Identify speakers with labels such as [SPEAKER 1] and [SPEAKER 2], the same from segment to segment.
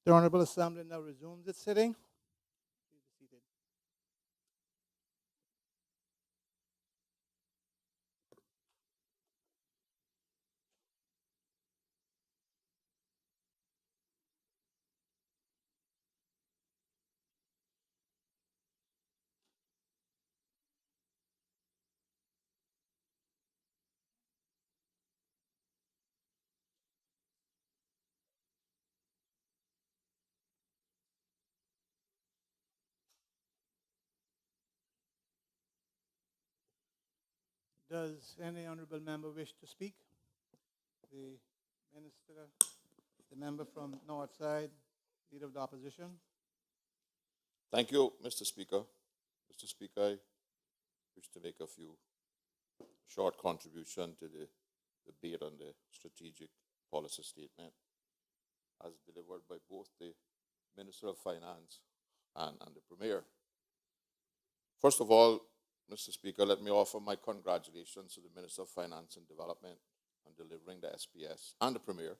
[SPEAKER 1] The Honorable Assembly now resumes its sitting. Please be seated. Does any honorable member wish to speak? The minister, the member from North Side, Leader of the Opposition.
[SPEAKER 2] Thank you, Mr. Speaker. Mr. Speaker, I wish to make a few short contribution to the debate on the strategic policy statement as delivered by both the Minister of Finance and the Premier. First of all, Mr. Speaker, let me offer my congratulations to the Minister of Finance and Development on delivering the SPS and the Premier,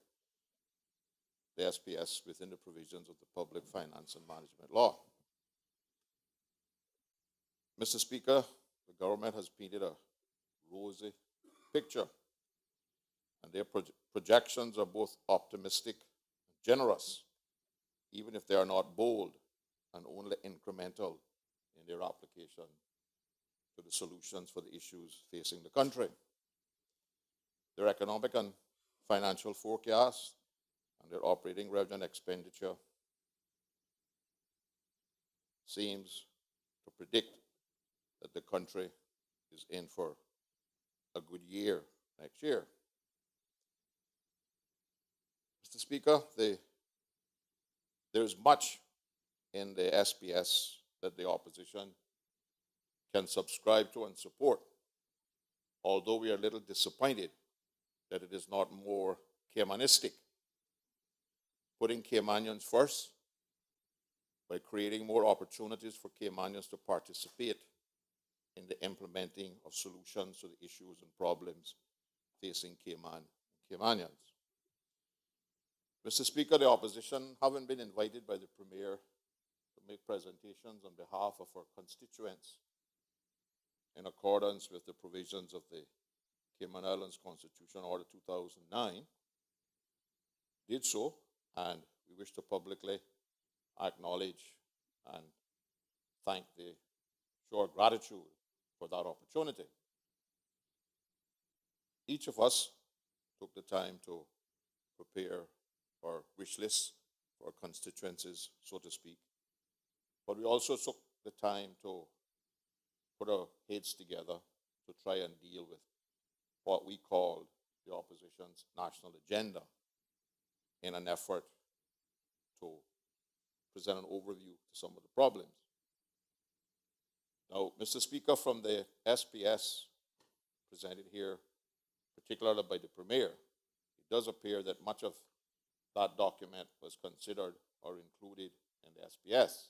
[SPEAKER 2] the SPS within the provisions of the Public Finance and Management Law. Mr. Speaker, the government has painted a rosy picture, and their projections are both optimistic and generous, even if they are not bold and only incremental in their application to the solutions for the issues facing the country. Their economic and financial forecasts and their operating revenue and expenditure seems to predict that the country is in for a good year next year. Mr. Speaker, there is much in the SPS that the opposition can subscribe to and support, although we are a little disappointed that it is not more Caymanistic, putting Caymanians first by creating more opportunities for Caymanians to participate in the implementing of solutions to the issues and problems facing Cayman and Caymanians. Mr. Speaker, the opposition haven't been invited by the Premier to make presentations on behalf of our constituents in accordance with the provisions of the Cayman Islands Constitution Order 2009, did so, and we wish to publicly acknowledge and thank the show gratitude for that opportunity. Each of us took the time to prepare our wish list for our constituencies, so to speak, but we also took the time to put our heads together to try and deal with what we called the opposition's national agenda in an effort to present an overview to some of the problems. Now, Mr. Speaker, from the SPS presented here, particularly by the Premier, it does appear that much of that document was considered or included in the SPS.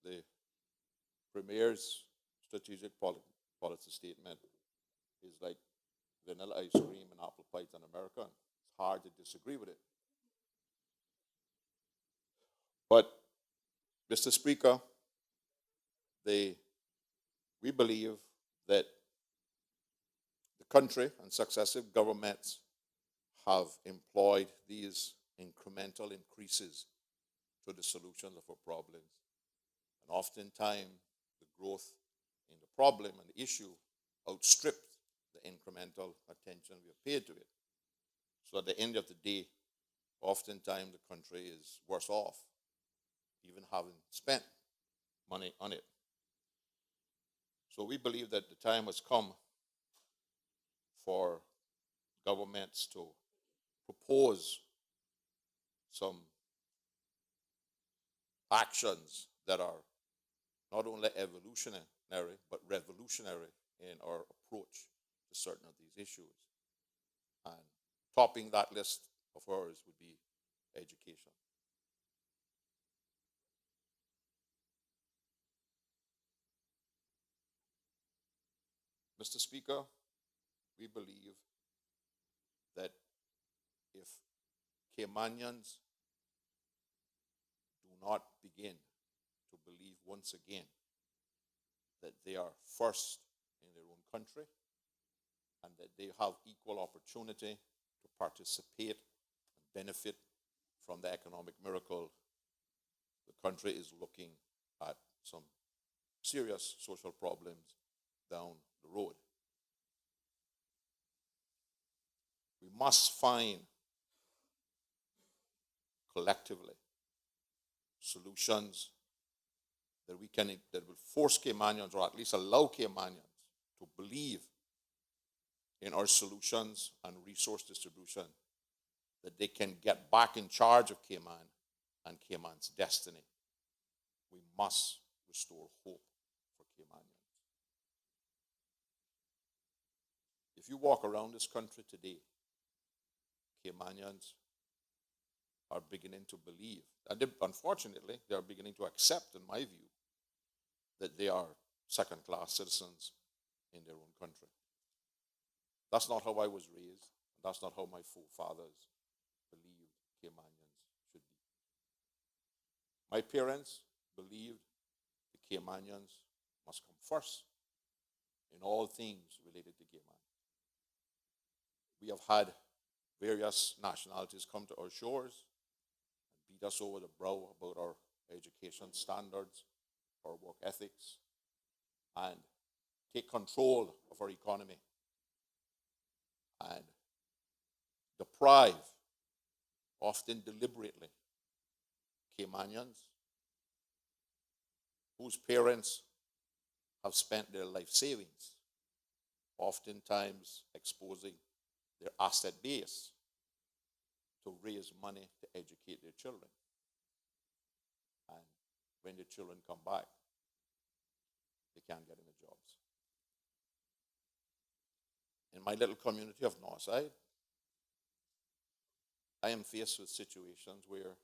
[SPEAKER 2] The Premier's strategic policy statement is like vanilla ice cream and apple pie in America. It's hard to disagree with it. But, Mr. Speaker, we believe that the country and successive governments have employed these incremental increases to the solutions of our problems. And oftentimes, the growth in the problem and the issue outstripped the incremental attention we have paid to it. So at the end of the day, oftentimes the country is worse off, even having spent money on it. So we believe that the time has come for governments to propose some actions that are not only evolutionary but revolutionary in our approach to certain of these issues. And topping that list of ours would be education. Mr. Speaker, we believe that if Caymanians do not begin to believe once again that they are first in their own country and that they have equal opportunity to participate and benefit from the economic miracle, the country is looking at some serious social problems down the road. We must find collectively solutions that will force Caymanians, or at least allow Caymanians, to believe in our solutions and resource distribution, that they can get back in charge of Cayman and Cayman's destiny. We must restore hope for Caymanians. If you walk around this country today, Caymanians are beginning to believe, and unfortunately, they are beginning to accept, in my view, that they are second-class citizens in their own country. That's not how I was raised. That's not how my forefathers believed Caymanians should be. My parents believed the Caymanians must come first in all things related to Cayman. We have had various nationalities come to our shores and beat us over the brow about our education standards, our work ethics, and take control of our economy and deprive, often deliberately, Caymanians whose parents have spent their life savings, oftentimes exposing their asset base to raise money to educate their children. And when the children come back, they can't get any jobs. In my little community of Northside, I am faced with situations where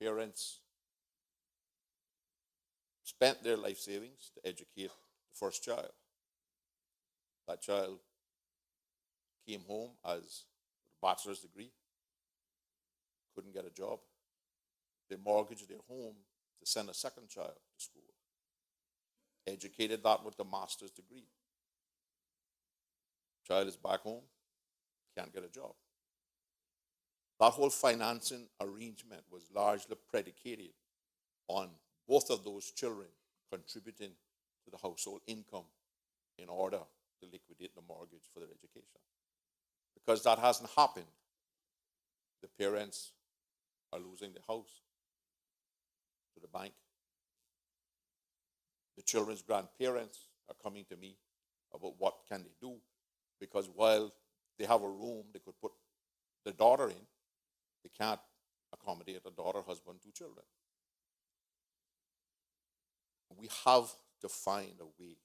[SPEAKER 2] parents spent their life savings to educate the first child. That child came home as with a bachelor's degree, couldn't get a job. They mortgaged their home to send a second child to school. Educated that with a master's degree. Child is back home, can't get a job. That whole financing arrangement was largely predicated on both of those children contributing to the household income in order to liquidate the mortgage for their education. Because that hasn't happened, the parents are losing the house to the bank. The children's grandparents are coming to me about what can they do, because while they have a room they could put the daughter in, they can't accommodate a daughter, husband, 2 children. We have to find a way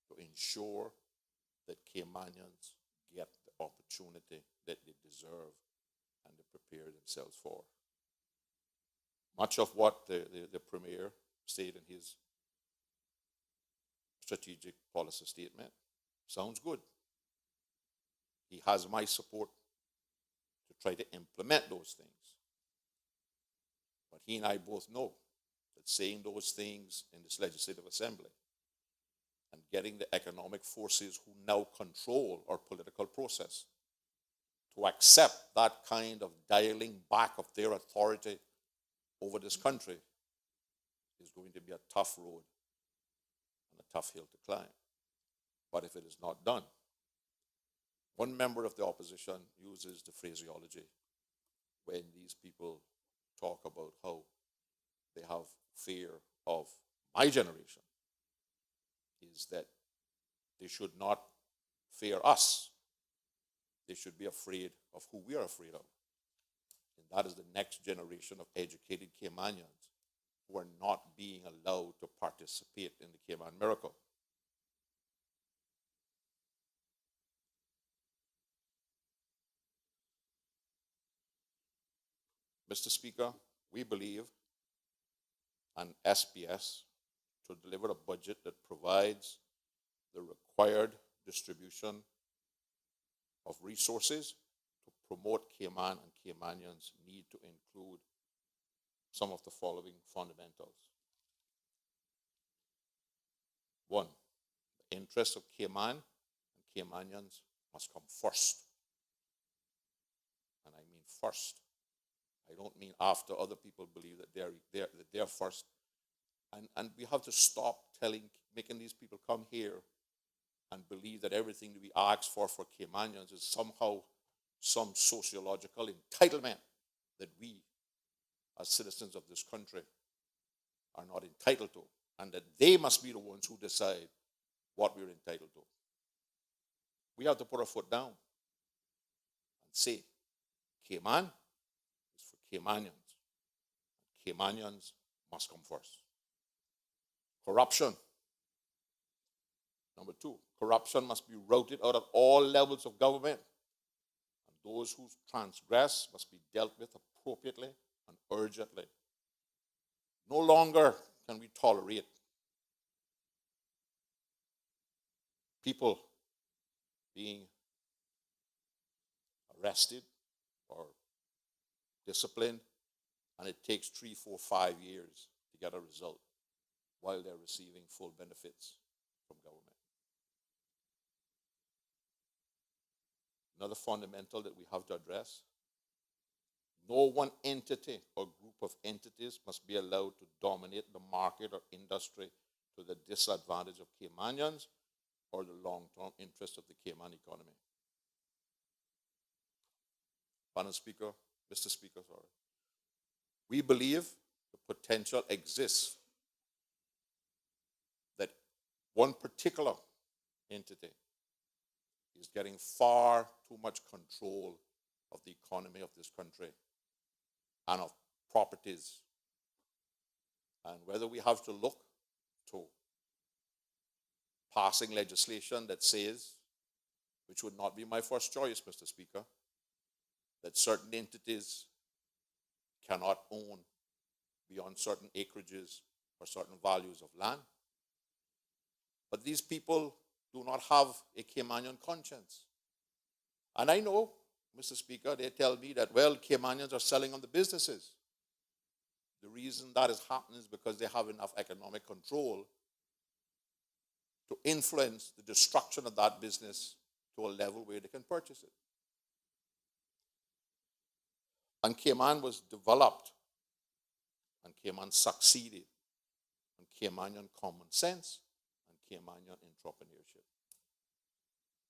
[SPEAKER 2] to ensure that Caymanians get the opportunity that they deserve and they prepare themselves for. Much of what the Premier said in his strategic policy statement sounds good. He has my support to try to implement those things. But he and I both know that saying those things in this Legislative Assembly and getting the economic forces who now control our political process to accept that kind of dialing back of their authority over this country is going to be a tough road and a tough hill to climb. But if it is not done, one member of the opposition uses the phraseology when these people talk about how they have fear of my generation, is that they should not fear us. They should be afraid of who we are afraid of. And that is the next generation of educated Caymanians who are not being allowed to participate in the Cayman miracle. Mr. Speaker, we believe an SPS to deliver a budget that provides the required distribution of resources to promote Cayman and Caymanians need to include some of the following fundamentals. One, the interests of Cayman and Caymanians must come first. And I mean first. I don't mean after other people believe that they're first. And we have to stop making these people come here and believe that everything that we ask for Caymanians is somehow some sociological entitlement that we, as citizens of this country, are not entitled to, and that they must be the ones who decide what we're entitled to. We have to put our foot down and say, Cayman is for Caymanians. Caymanians must come first. Corruption. Number two, corruption must be routed out at all levels of government. And those who transgress must be dealt with appropriately and urgently. No longer can we tolerate people being arrested or disciplined, and it takes 3, 4, 5 years to get a result while they're receiving full benefits from government. Another fundamental that we have to address: no one entity or group of entities must be allowed to dominate the market or industry to the disadvantage of Caymanians or the long-term interests of the Cayman economy. Mr. Speaker, we believe the potential exists that one particular entity is getting far too much control of the economy of this country and of properties. And whether we have to look to passing legislation that says, which would not be my first choice, Mr. Speaker, that certain entities cannot own beyond certain acreages or certain values of land. But these people do not have a Caymanian conscience. And I know, Mr. Speaker, they tell me that, well, Caymanians are selling on the businesses. The reason that is happening is because they have enough economic control to influence the destruction of that business to a level where they can purchase it. And Cayman was developed, and Cayman succeeded on Caymanian common sense and Caymanian entrepreneurship.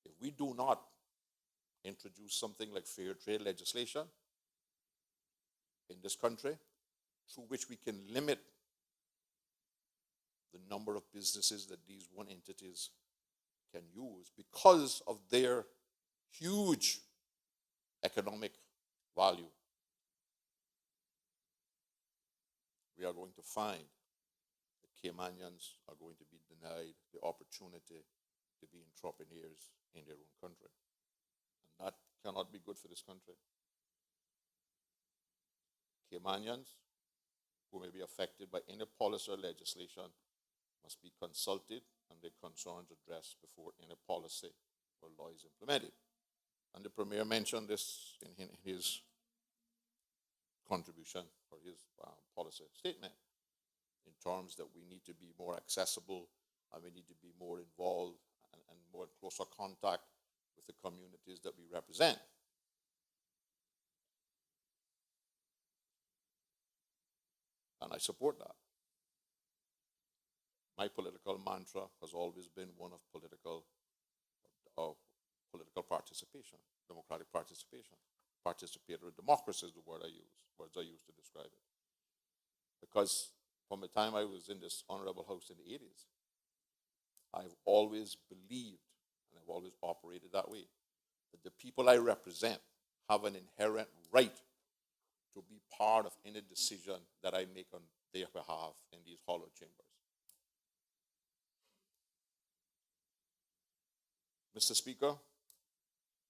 [SPEAKER 2] If we do not introduce something like fair trade legislation in this country, through which we can limit the number of businesses that these one entities can use because of their huge economic value, we are going to find that Caymanians are going to be denied the opportunity to be entrepreneurs in their own country. And that cannot be good for this country. Caymanians who may be affected by any policy or legislation must be consulted and their concerns addressed before any policy or law is implemented. And the Premier mentioned this in his contribution or his policy statement, in terms that we need to be more accessible and we need to be more involved and more closer contact with the communities that we represent. And I support that. My political mantra has always been one of political participation, democratic participation. Participatory democracy is the words I use to describe it. Because from the time I was in this honorable house in the 80s, I've always believed, and I've always operated that way, that the people I represent have an inherent right to be part of any decision that I make on their behalf in these hollow chambers. Mr. Speaker,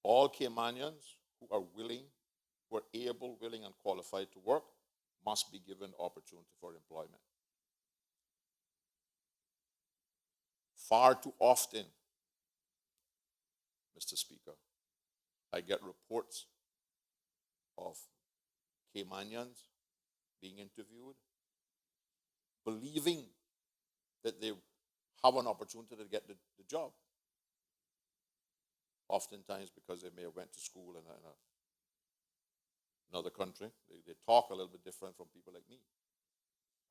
[SPEAKER 2] all Caymanians who are willing, who are able, willing, and qualified to work must be given opportunity for employment. Far too often, Mr. Speaker, I get reports of Caymanians being interviewed, believing that they have an opportunity to get the job. Oftentimes because they may have went to school in another country. They talk a little bit different from people like me.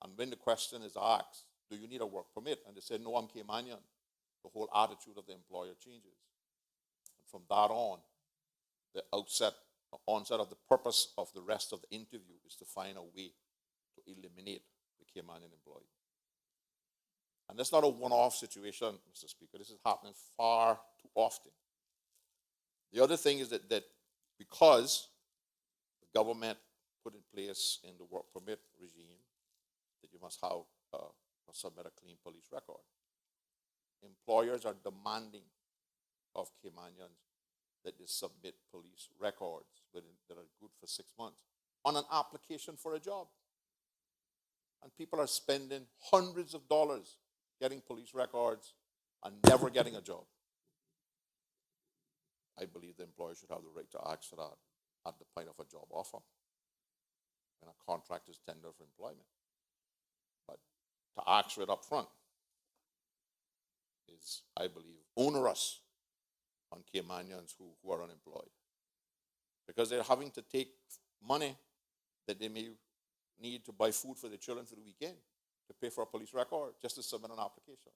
[SPEAKER 2] And when the question is asked, do you need a work permit? And they say, no, I'm Caymanian. The whole attitude of the employer changes. And from that on, the onset of the purpose of the rest of the interview is to find a way to eliminate the Caymanian employee. And that's not a one-off situation, Mr. Speaker. This is happening far too often. The other thing is that because the government put in place in the work permit regime that you must submit a clean police record, employers are demanding of Caymanians that they submit police records that are good for 6 months on an application for a job. And people are spending hundreds of dollars getting police records and never getting a job. I believe the employer should have the right to ask for that at the point of a job offer when a contract is tendered for employment. But to ask for it up front is, I believe, onerous on Caymanians who are unemployed, because they're having to take money that they may need to buy food for their children for the weekend to pay for a police record just to submit an application.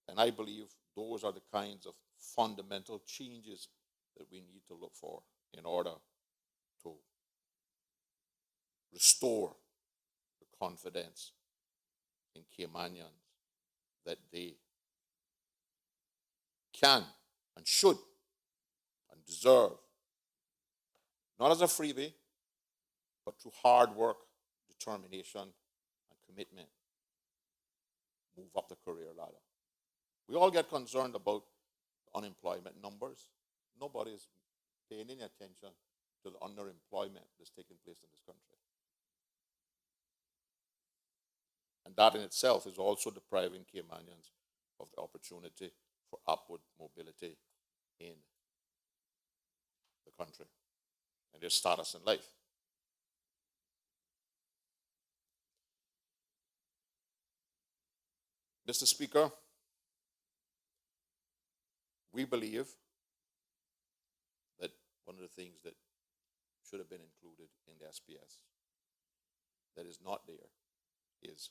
[SPEAKER 2] And I believe those are the kinds of fundamental changes that we need to look for in order to restore the confidence in Caymanians that they can and should and deserve, not as a freebie, but through hard work, determination, and commitment, move up the career ladder. We all get concerned about unemployment numbers. Nobody is paying any attention to the underemployment that's taking place in this country. And that in itself is also depriving Caymanians of the opportunity for upward mobility in the country and their status in life. Mr. Speaker, we believe that one of the things that should have been included in the SPS that is not there is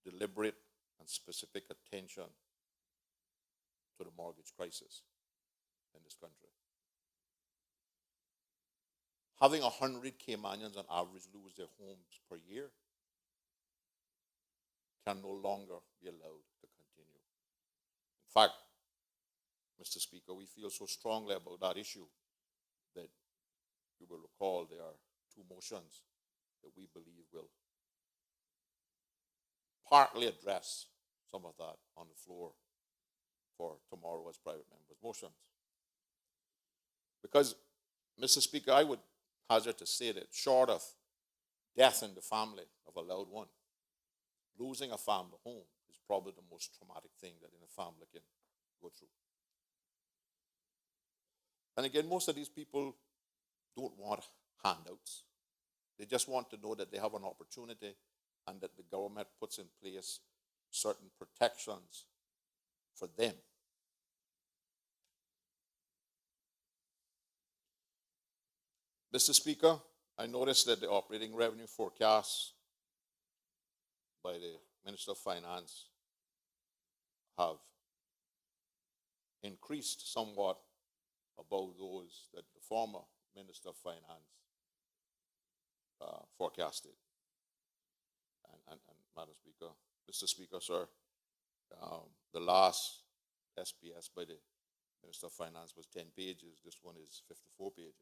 [SPEAKER 2] deliberate and specific attention to the mortgage crisis in this country. Having 100 Caymanians on average lose their homes per year can no longer be allowed to continue. In fact, Mr. Speaker, we feel so strongly about that issue that you will recall there are 2 motions that we believe will partly address some of that on the floor for tomorrow as private members' motions. Because, Mr. Speaker, I would hazard to say that short of death in the family of a loved one, losing a family home is probably the most traumatic thing that a family can go through. And again, most of these people don't want handouts. They just want to know that they have an opportunity and that the government puts in place certain protections for them. Mr. Speaker, I noticed that the operating revenue forecasts by the Minister of Finance have increased somewhat above those that the former Minister of Finance forecasted. And Madam Speaker, Mr. Speaker, sir, the last SPS by the Minister of Finance was 10 pages. This one is 54 pages.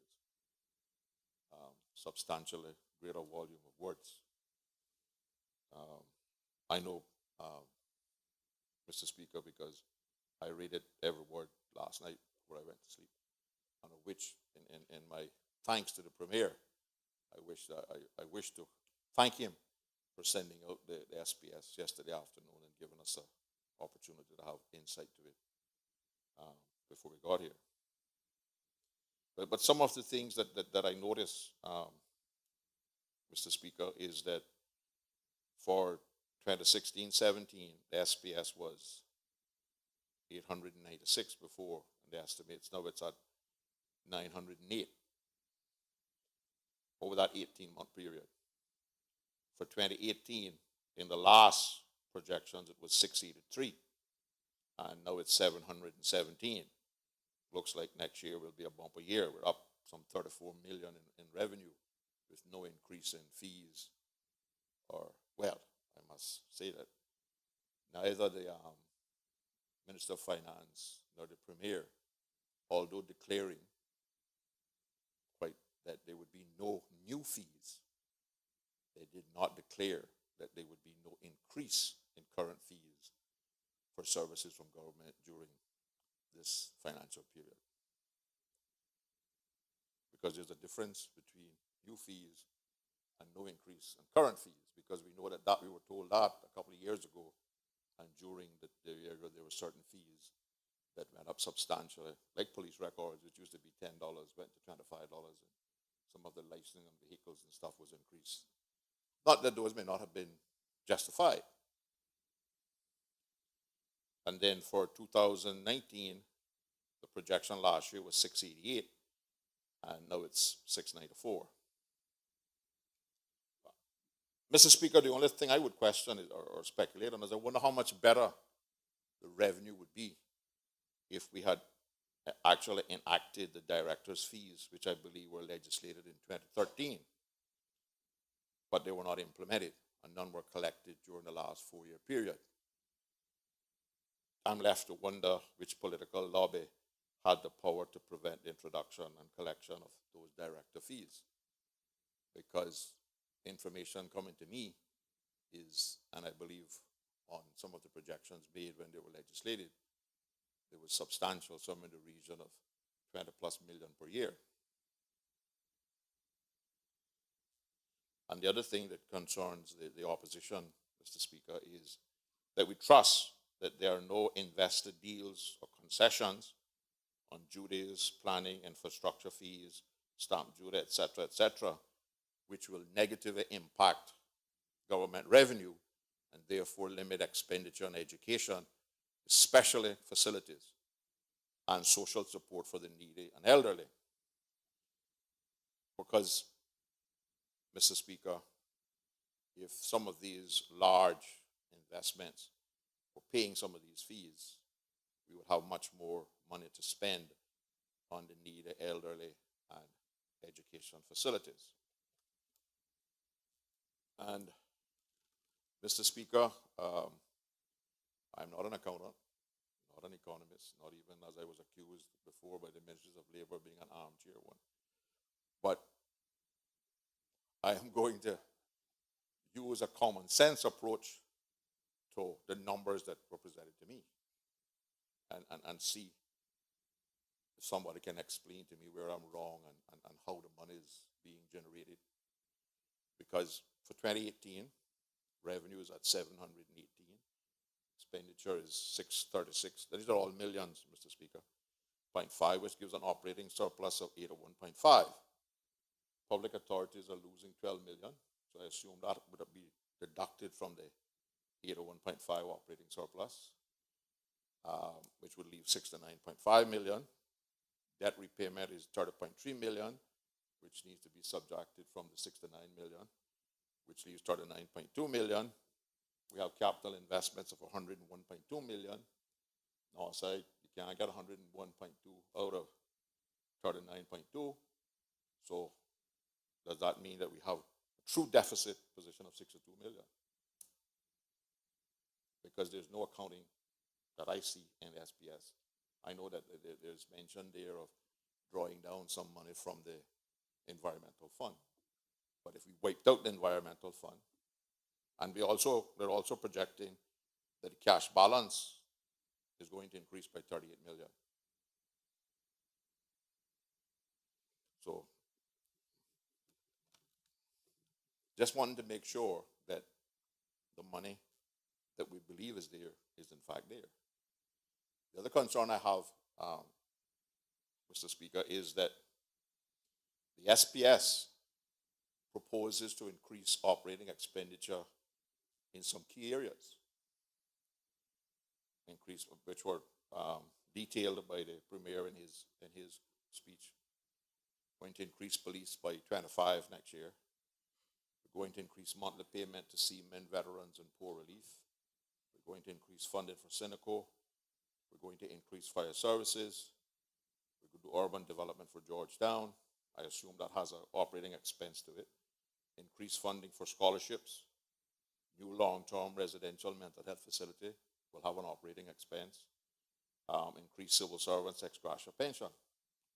[SPEAKER 2] Substantially greater volume of words. I know, Mr. Speaker, because I read it every word last night before I went to sleep, and of which, in my thanks to the Premier, I wish to thank him for sending out the SPS yesterday afternoon and giving us an opportunity to have insight to it before we got here. But some of the things that I notice, Mr. Speaker, is that for 2016-17, the SPS was 896 before the estimates. Now it's at 908 over that 18-month period. For 2018, in the last projections, it was 683, and now it's 717. Looks like next year will be a bumper year. We're up some 34 million in revenue with no increase in fees, or, well, I must say that neither the Minister of Finance nor the Premier, although declaring quite that there would be no new fees, they did not declare that there would be no increase in current fees for services from government during this financial period. Because there's a difference between new fees and no increase in current fees, because we know that we were told that a couple of years ago, and during the year there were certain fees that went up substantially, like police records, which used to be $10, went to $25, and some of the licensing of vehicles and stuff was increased. Not that those may not have been justified. And then for 2019, the projection last year was 688, and now it's 694. Mr. Speaker, the only thing I would question is, or speculate on, is I wonder how much better the revenue would be if we had actually enacted the director's fees, which I believe were legislated in 2013, but they were not implemented, and none were collected during the last 4-year period. I'm left to wonder which political lobby had the power to prevent the introduction and collection of those director fees, because information coming to me is, and I believe on some of the projections made when they were legislated, there was substantial, some in the region of 20+ million per year. And the other thing that concerns the opposition, Mr. Speaker, is that we trust that there are no investor deals or concessions on duties, planning, infrastructure fees, stamp duty, etc., which will negatively impact government revenue and therefore limit expenditure on education, especially facilities, and social support for the needy and elderly. Because, Mr. Speaker, if some of these large investments were paying some of these fees, we would have much more money to spend on the needy, elderly, and education facilities. And, Mr. Speaker, I'm not an accountant, not an economist, not even, as I was accused before by the ministers of labor, being an armchair one. But I am going to use a common sense approach to the numbers that were presented to me, and see if somebody can explain to me where I'm wrong and how the money is being generated. Because for 2018, revenue is at 718, expenditure is 636. These are all millions, Mr. Speaker. 0.5, which gives an operating surplus of 801.5. Public authorities are losing 12 million, so I assume that would be deducted from the 801.5 operating surplus, which would leave 69.5 million. Debt repayment is 30.3 million, which needs to be subtracted from the 69 million, which leaves 39.2 million. We have capital investments of 101.2 million. Now, say you can't get 101.2 out of 39.2. So does that mean that we have a true deficit position of 62 million? Because there's no accounting that I see in the SPS. I know that there's mention there of drawing down some money from the environmental fund. But if we wiped out the environmental fund, and they're also projecting that the cash balance is going to increase by 38 million. So just wanted to make sure that the money that we believe is there is in fact there. The other concern I have, Mr. Speaker, is that The SPS proposes to increase operating expenditure in some key areas, which were detailed by the Premier in his speech. Going to increase police by 25 next year. We're going to increase monthly payment to seamen, veterans, and poor relief. We're going to increase funding for Synaco. We're going to increase fire services. We're going to do urban development for Georgetown. I assume that has an operating expense to it. Increase funding for scholarships. New long-term residential mental health facility will have an operating expense. Increase civil servants' ex gratia pension.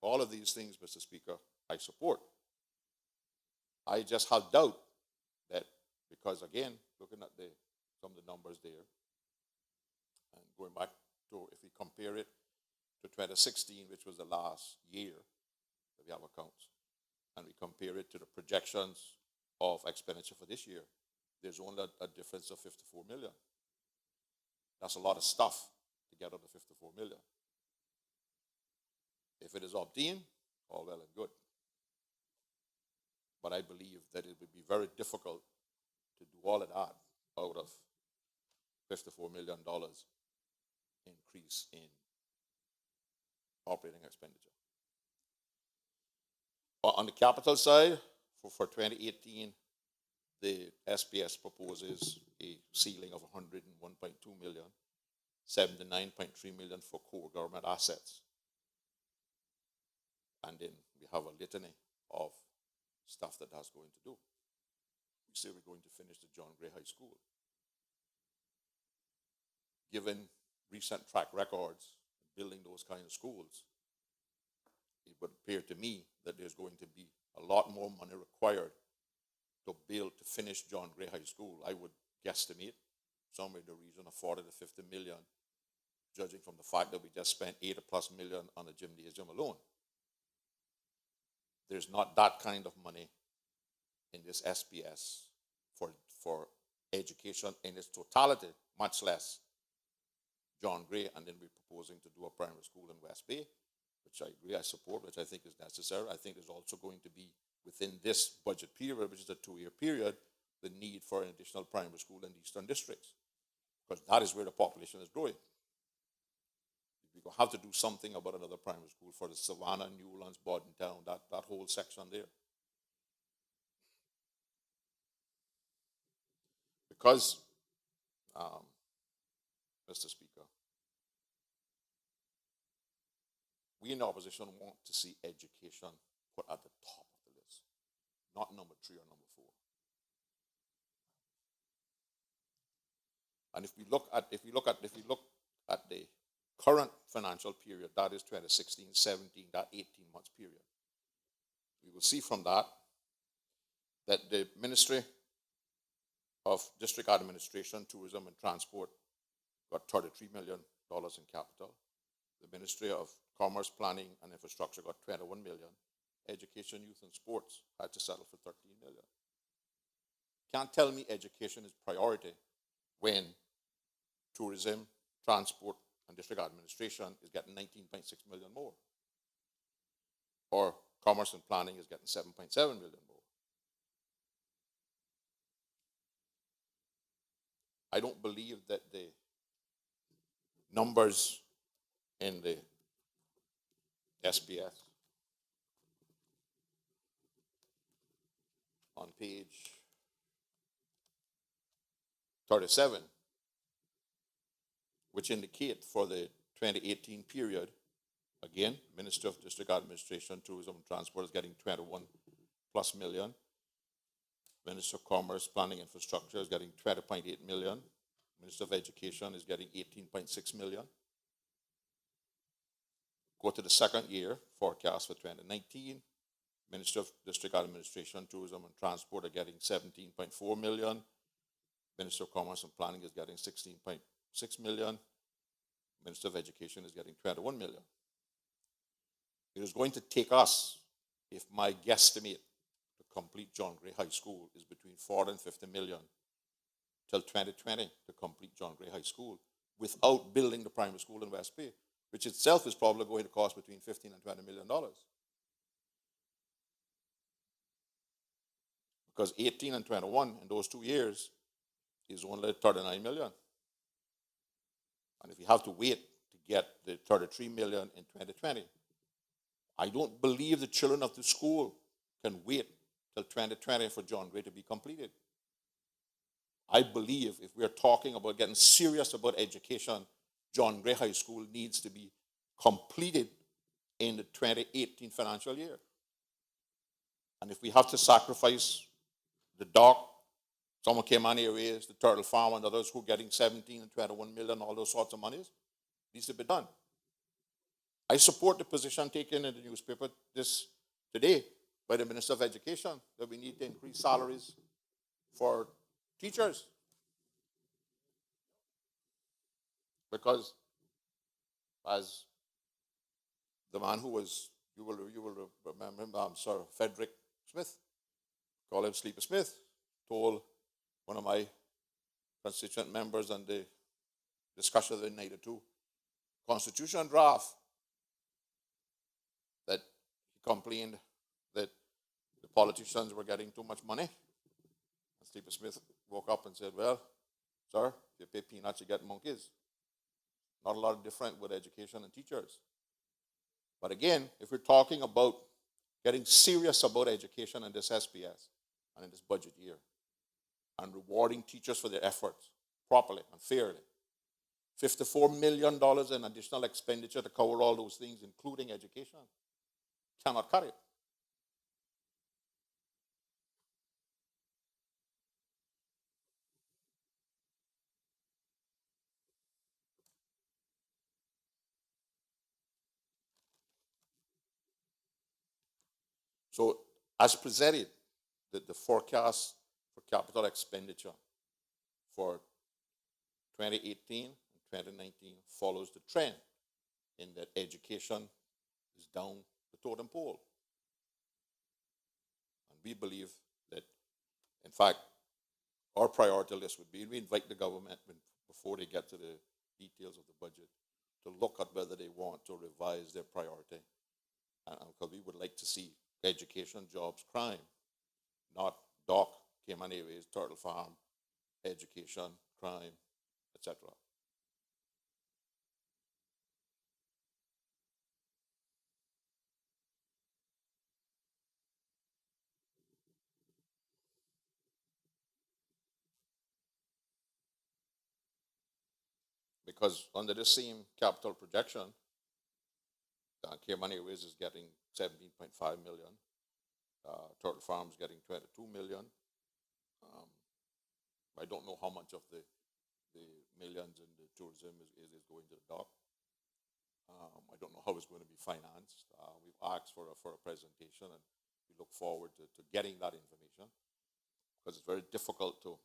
[SPEAKER 2] All of these things, Mr. Speaker, I support. I just have doubt that, because again, looking at some of the numbers there, and going back to, if we compare it to 2016, which was the last year that we have accounts, and we compare it to the projections of expenditure for this year, there's only a difference of 54 million. That's a lot of stuff to get out of 54 million. If it is obtained, all well and good. But I believe that it would be very difficult to do all of that out of $54 million increase in operating expenditure. On the capital side, for 2018, the SPS proposes a ceiling of 101.2 million, 79.3 million for core government assets. And then we have a litany of stuff that that's going to do. We say we're going to finish the John Gray High School. Given recent track records building those kind of schools, it would appear to me that there's going to be a lot more money required to finish John Gray High School. I would guesstimate somewhere in the region of 40 to 50 million, judging from the fact that we just spent 80+ million on the gymnasium alone. There's not that kind of money in this SPS for education in its totality, much less John Gray, and then we're proposing to do a primary school in West Bay, which I agree, I support, which I think is necessary. I think there's also going to be, within this budget period, which is a 2-year period, the need for an additional primary school in the eastern districts, because that is where the population is growing. We're going to have to do something about another primary school for the Savannah, Newlands, Bordentown, that whole section there. Because, Mr. Speaker, we in the opposition want to see education put at the top of the list, not number 3 or number 4. And if we look at the current financial period, that is 2016-17, that 18-month period, we will see from that the Ministry of District Administration, Tourism and Transport got $33 million in capital. The Ministry of Commerce, Planning and Infrastructure got 21 million. Education, Youth and Sports had to settle for 13 million. Can't tell me education is priority when tourism, transport, and district administration is getting 19.6 million more. Or commerce and planning is getting 7.7 million more. I don't believe that the numbers in the SPS on page 37, which indicate for the 2018 period, again, Minister of District Administration, Tourism and Transport is getting 21+ million. Minister of Commerce, Planning and Infrastructure is getting 20.8 million. Minister of Education is getting 18.6 million. Go to the second year forecast for 2019. Minister of District Administration, Tourism and Transport are getting 17.4 million. Minister of Commerce and Planning is getting 16.6 million. Minister of Education is getting 21 million. It is going to take us, if my guesstimate to complete John Gray High School is between 40 and 50 million till 2020 to complete John Gray High School without building the primary school in West Bay, which itself is probably going to cost between $15 and $20 million. because 18 and 21 in those 2 years is only 39 million. And if you have to wait to get the 33 million in 2020, I don't believe the children of the school can wait till 2020 for John Gray to be completed. I believe if we are talking about getting serious about education, John Gray High School needs to be completed in the 2018 financial year. And if we have to sacrifice the dock, some of Cayman Airways, the Turtle Farm, and others who are getting 17 and 21 million, all those sorts of monies, needs to be done. I support the position taken in the newspaper today by the Minister of Education that we need to increase salaries for teachers. Because as the man who was, you will remember him, Sir Frederick Smith, call him Sleepy Smith, told one of my constituent members on the discussion of the 92 Constitution draft that he complained that the politicians were getting too much money. And Sleepy Smith woke up and said, well, sir, if you pay peanuts, you get monkeys. Not a lot different with education and teachers. But again, if we're talking about getting serious about education in this SPS and in this budget year, and rewarding teachers for their efforts properly and fairly, $54 million in additional expenditure to cover all those things, including education, cannot cut it. So, as presented, the forecast for capital expenditure for 2018 and 2019 follows the trend in that education is down the totem pole. And we believe that, in fact, our priority list would be, we invite the government, before they get to the details of the budget, to look at whether they want to revise their priority. And because we would like to see education, jobs, crime, not dock, Cayman Airways, Turtle Farm, education, crime, etc. Because under the same capital projection, Cayman Airways is getting 17.5 million. Turtle Farm is getting 22 million. I don't know how much of the millions in the tourism is going to the dock. I don't know how it's going to be financed. We've asked for a presentation, and we look forward to getting that information, because it's very difficult to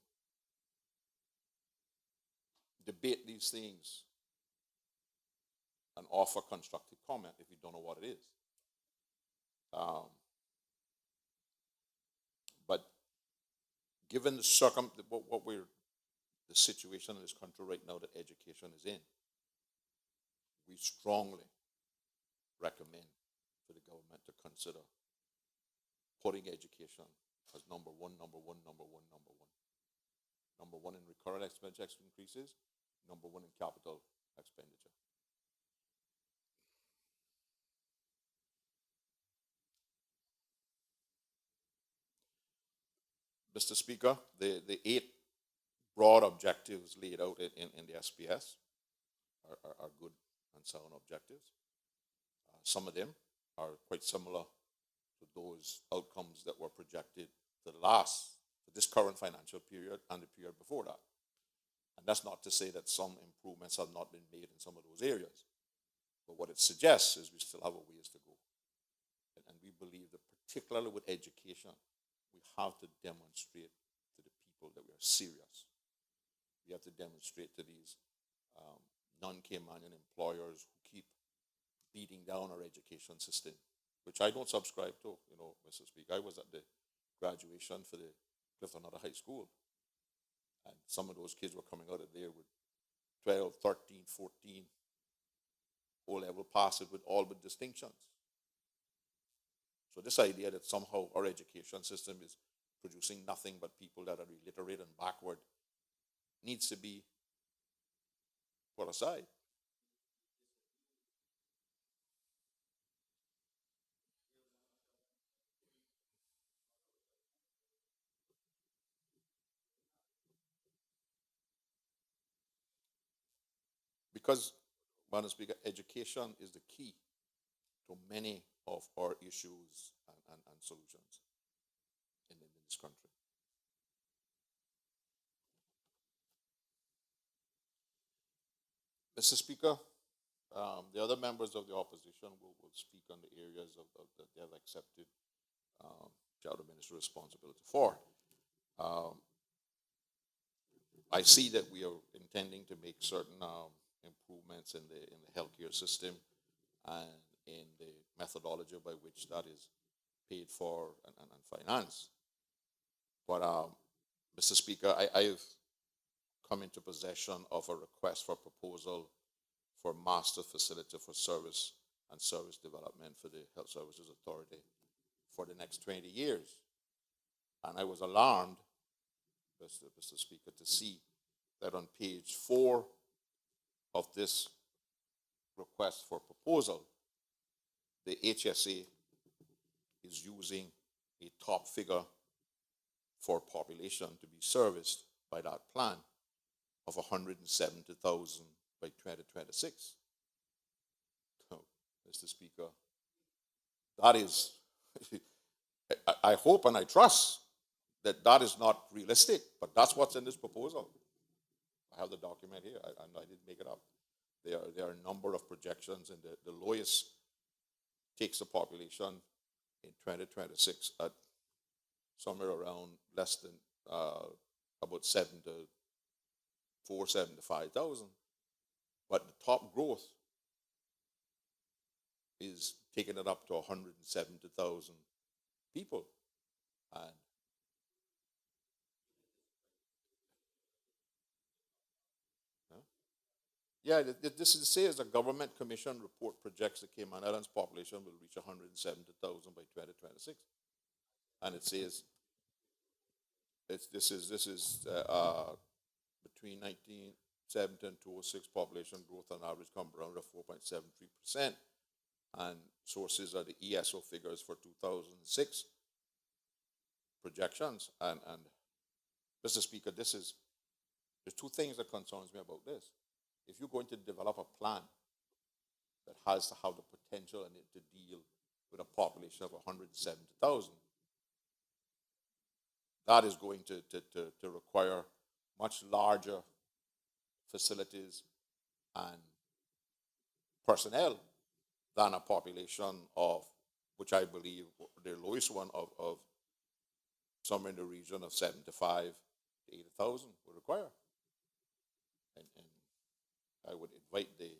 [SPEAKER 2] debate these things and offer constructive comment if you don't know what it is. But given the the situation in this country right now that education is in, we strongly recommend for the government to consider putting education as number one. Number one in recurrent expenditure increases, number one in capital expenditure. Mr. Speaker, the 8 broad objectives laid out in the SPS are good and sound objectives. Some of them are quite similar to those outcomes that were projected for this current financial period and the period before that. And that's not to say that some improvements have not been made in some of those areas. But what it suggests is we still have a ways to go. And we believe that particularly with education, we have to demonstrate to the people that we are serious. We have to demonstrate to these non-Caymanian employers who keep beating down our education system, which I don't subscribe to, Mr. Speaker. I was at the graduation for the Clifton Other High School, and some of those kids were coming out of there with 12, 13, 14 O-level passes with all but distinctions. So this idea that somehow our education system is producing nothing but people that are illiterate and backward, needs to be put aside. Because, Madam Speaker, education is the key to many of our issues and solutions in this country. Mr. Speaker, the other members of the opposition will speak on the areas that they have accepted shadow minister responsibility for. I see that we are intending to make certain improvements in the healthcare system and in the methodology by which that is paid for and financed. But, Mr. Speaker, I've come into possession of a request for proposal for master facility for service and service development for the Health Services Authority for the next 20 years. And I was alarmed, Mr. Speaker, to see that on page 4 of this request for proposal, the HSA is using a top figure for population to be serviced by that plan of 170,000 by 2026. So, Mr. Speaker, that is, I hope and I trust that that is not realistic, but that's what's in this proposal. I have the document here. I didn't make it up. There are a number of projections, and the lowest takes the population in 2026 at somewhere around less than about 75,000. But the top growth is taking it up to 170,000 people. And yeah, this is a government commission report projects the Cayman Islands population will reach 170,000 by 2026, and it says this is between 1970 and 2006 population growth on average come around 4.73%, and sources are the ESO figures for 2006 projections. And Mr. Speaker, there's two things that concerns me about this. If you're going to develop a plan that has to have the potential in it to deal with a population of 170,000, that is going to require much larger facilities and personnel than a population of, which I believe the lowest one of somewhere in the region of 75 to 80,000 would require. And I would invite the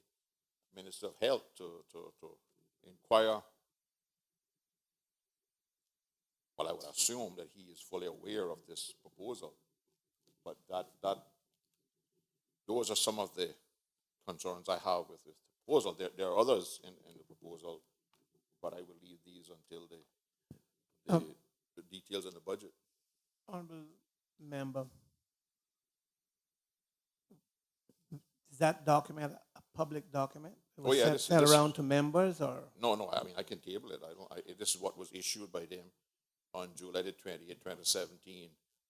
[SPEAKER 2] Minister of Health to inquire. Well, I would assume that he is fully aware of this proposal, but those are some of the concerns I have with this proposal. There are others in the proposal, but I will leave these until the details in the budget.
[SPEAKER 1] Honorable member, is that document a public document? It was sent around to members, or?
[SPEAKER 2] No. I mean, I can table it. This is what was issued by them on July the 20th, 2017,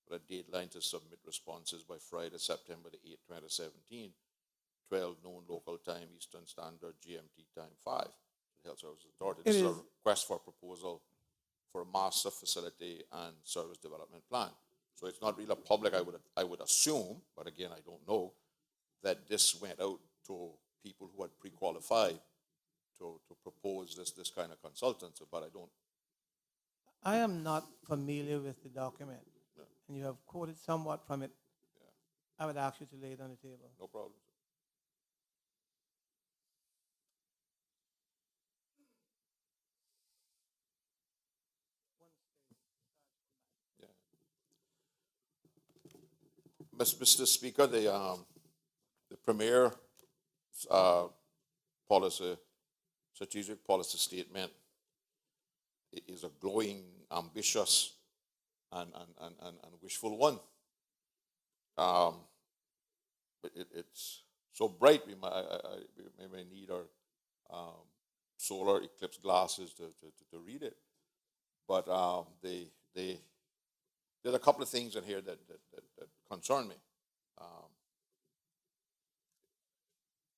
[SPEAKER 2] with a deadline to submit responses by Friday, September the 8th, 2017, 12 noon local time, Eastern Standard, GMT time 5, the Health Services Authority. This is a request for proposal for a master facility and service development plan. So it's not really public, I would assume, but again, I don't know, that this went out to people who had pre-qualified to propose this kind of consultancy, but
[SPEAKER 1] I am not familiar with the document, and you have quoted somewhat from it. I would ask you to lay it on the table.
[SPEAKER 2] No problem. Mr. Speaker, the premier strategic policy statement is a glowing, ambitious and wishful one. But it's so bright. We may need our um, solar eclipse glasses to read it. But there's a couple of things in here that concern me. Um,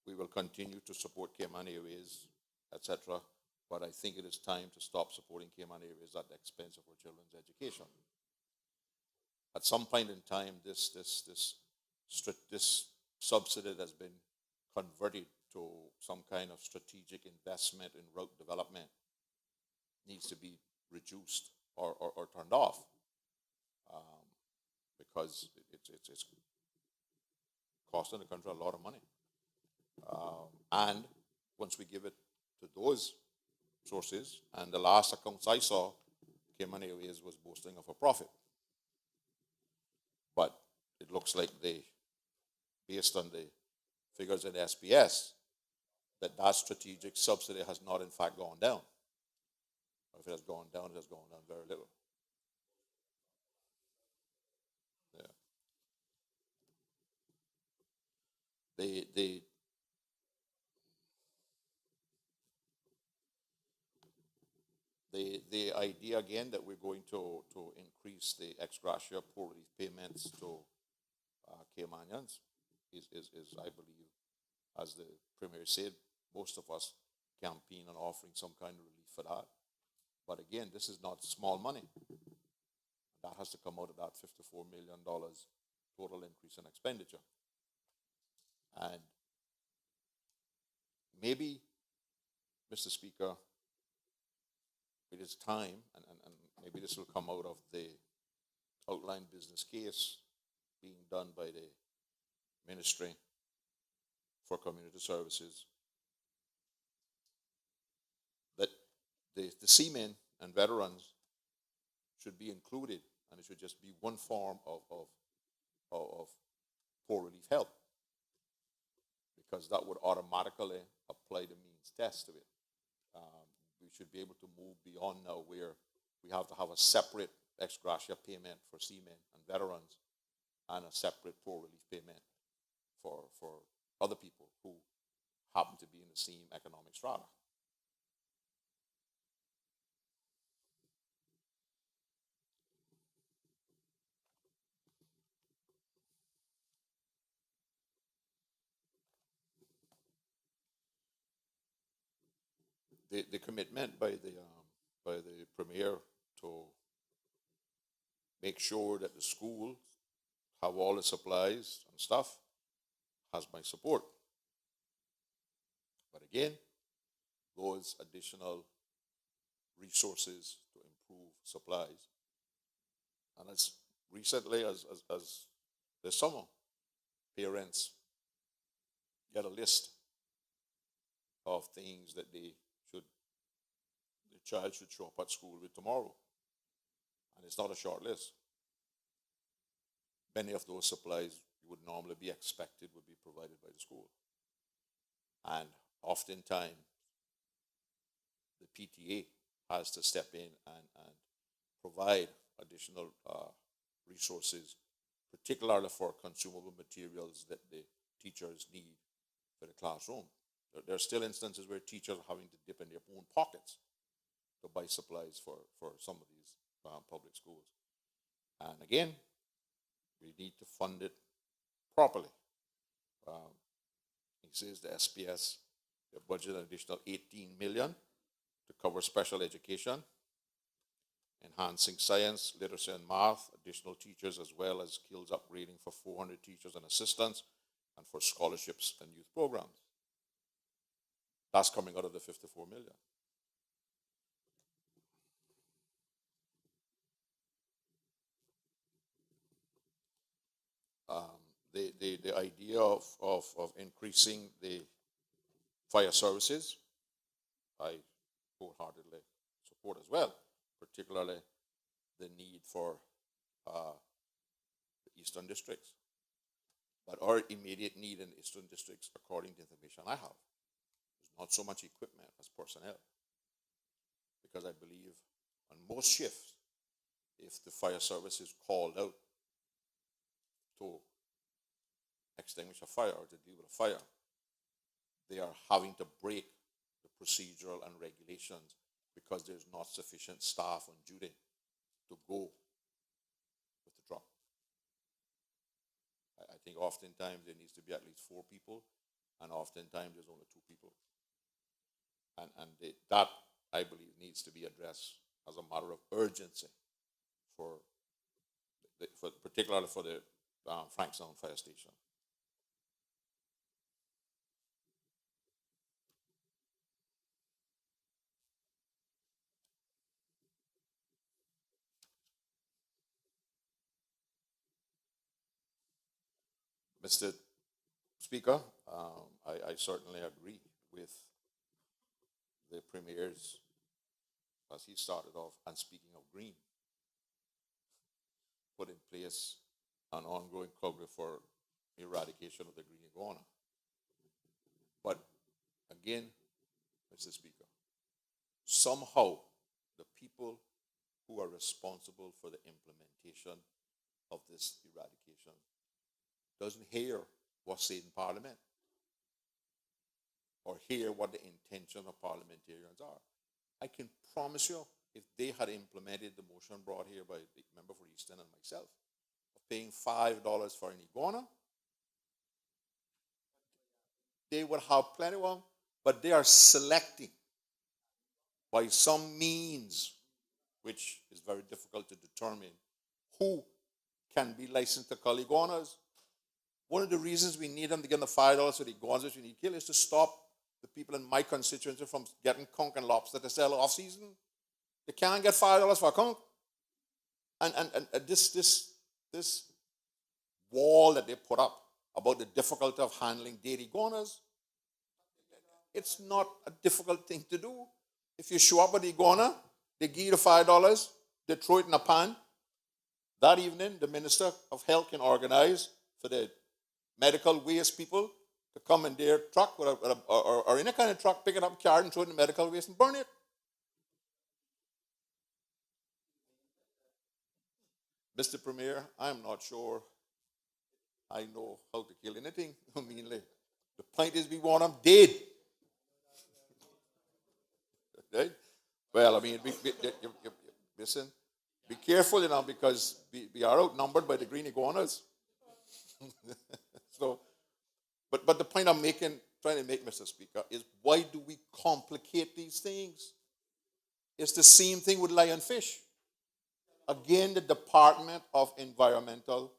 [SPEAKER 2] we will continue to support Cayman Airways, etc. But I think it is time to stop supporting Cayman Airways at the expense of our children's education. At some point in time, this subsidy has been converted to some kind of strategic investment in route development, needs to be reduced or turned off, because it's costing the country a lot of money. And once we give it to those sources, and the last accounts I saw, Cayman Airways was boasting of a profit. But it looks like based on the figures in SPS, that strategic subsidy has not in fact gone down. Or if it has gone down, it has gone down very little. Yeah. The idea again that we're going to increase the ex gratia poor relief payments to Caymanians is I believe, as the Premier said, most of us campaign on offering some kind of relief for that. But again, this is not small money. That has to come out of that $54 million total increase in expenditure. And maybe, Mr. Speaker, it is time, and maybe this will come out of the outline business case being done by the Ministry for Community Services, that the seamen and veterans should be included, and it should just be one form of poor relief help, because that would automatically apply the means test to it. We should be able to move beyond now where we have to have a separate ex gratia payment for seamen and veterans and a separate poor relief payment for other people who happen to be in the same economic strata. The commitment by the Premier to make sure that the schools have all the supplies and stuff has my support. But again, those additional resources to improve supplies, and as recently as this summer, parents get a list of things that the child should show up at school with tomorrow. And it's not a short list. Many of those supplies you would normally be expected would be provided by the school. And oftentimes, the PTA has to step in and provide additional resources, particularly for consumable materials that the teachers need for the classroom. There are still instances where teachers are having to dip in their own pockets to buy supplies for some of these public schools. And again, we need to fund it properly. He says the SPS, they budget an additional $18 million to cover special education, enhancing science, literacy, and math, additional teachers, as well as skills upgrading for 400 teachers and assistants, and for scholarships and youth programs. That's coming out of the $54 million. The idea of increasing the fire services, I wholeheartedly support as well, particularly the need for the Eastern Districts. But our immediate need in the Eastern Districts, according to information I have, is not so much equipment as personnel. Because I believe on most shifts, if the fire service is called out to extinguish a fire or to deal with a fire, they are having to break the procedural and regulations because there's not sufficient staff on duty to go with the truck. I think oftentimes there needs to be at least 4 people, and oftentimes there's only 2 people. That, I believe, needs to be addressed as a matter of urgency particularly for the Frankstown Fire Station. Mr. Speaker, I certainly agree with the Premier's, as he started off, and speaking of green, put in place an ongoing program for eradication of the green iguana. But again, Mr. Speaker, somehow the people who are responsible for the implementation of this eradication doesn't hear what's said in Parliament or hear what the intention of parliamentarians are. I can promise you, if they had implemented the motion brought here by the member for Easton and myself of paying $5 for an iguana, they would have plenty of them, but they are selecting by some means, which is very difficult to determine, who can be licensed to cull iguanas. One of the reasons we need them to get the $5 for the iguanas which we need to kill is to stop the people in my constituency from getting conch and lobster to sell off season. They can't get $5 for a conch. And this wall that they put up about the difficulty of handling dead iguanas, it's not a difficult thing to do. If you show up with the iguana, they give you the $5, they throw it in a pan. That evening, the Minister of Health can organize for the medical waste people to come in their truck or in a kind of truck, pick it up, carry it, and throw it in the medical waste and burn it. Mr. Premier, I'm not sure I know how to kill anything. I mean, like, the point is we want them dead. Right? Well, I mean, listen, be careful, because we are outnumbered by the green iguanas. So, but the point I'm trying to make, Mr. Speaker, is why do we complicate these things? It's the same thing with lionfish. Again, the Department of the Environmental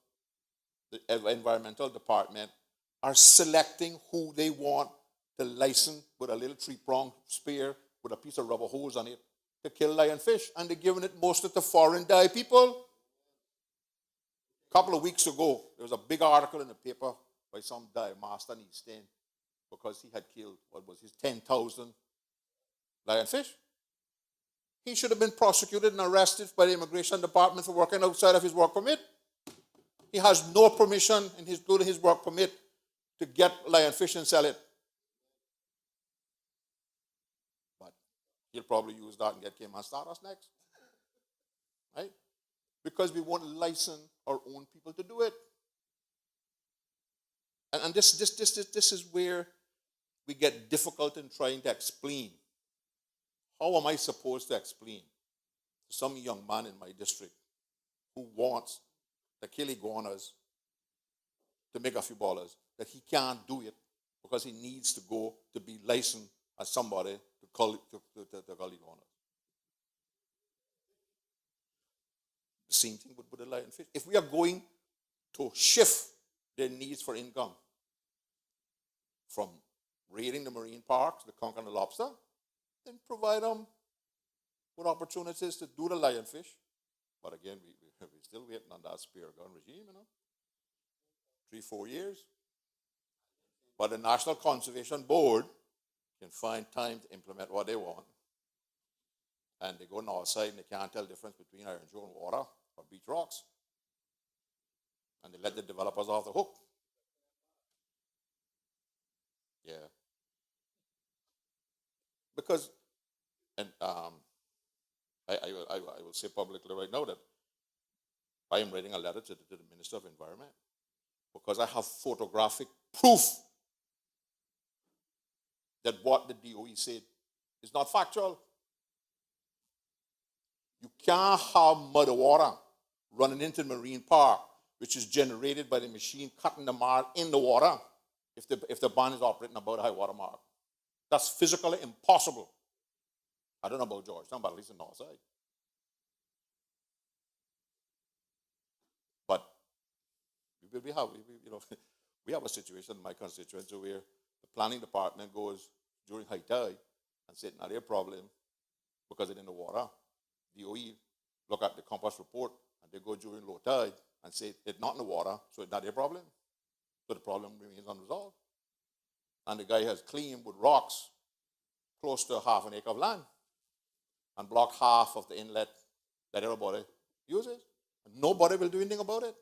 [SPEAKER 2] Department are selecting who they want to license with a little 3-prong spear with a piece of rubber hose on it to kill lionfish, and they're giving it mostly to foreign Thai people. A couple of weeks ago, there was a big article in the paper by some dive master in East End because he had killed, 10,000 lionfish. He should have been prosecuted and arrested by the Immigration Department for working outside of his work permit. He has no permission, including his work permit, to get lionfish and sell it. But he'll probably use that and get Cayman Stardust next. Right? Because we won't license our own people to do it. And this is where we get difficult in trying to explain. How am I supposed to explain to some young man in my district who wants to kill iguanas to make a few dollars that he can't do it because he needs to go to be licensed as somebody to cull iguanas? The same thing with the lionfish. If we are going to shift their needs for income from raiding the marine parks, the conch and the lobster, then provide them with opportunities to do the lionfish. But again, we're still waiting on that spear gun regime, 3-4 years. But the National Conservation Board can find time to implement what they want. And they go north side and they can't tell the difference between Iron Joe and water or beach rocks. And they let the developers off the hook. Yeah. Because, and I will say publicly right now that I am writing a letter to the Minister of Environment because I have photographic proof that what the DOE said is not factual. You can't have mud water running into the marine park, which is generated by the machine cutting the mud in the water if the bond is operating above the high water mark. That's physically impossible. I don't know about Georgetown, but at least in the north side. But we have, we have a situation in my constituency where the planning department goes during high tide and said, not a problem because it's in the water. DOE look at the compass report and they go during low tide and say it's not in the water, so it's not a problem. So the problem remains unresolved. And the guy has claimed with rocks close to half an acre of land and block half of the inlet that everybody uses. And nobody will do anything about it.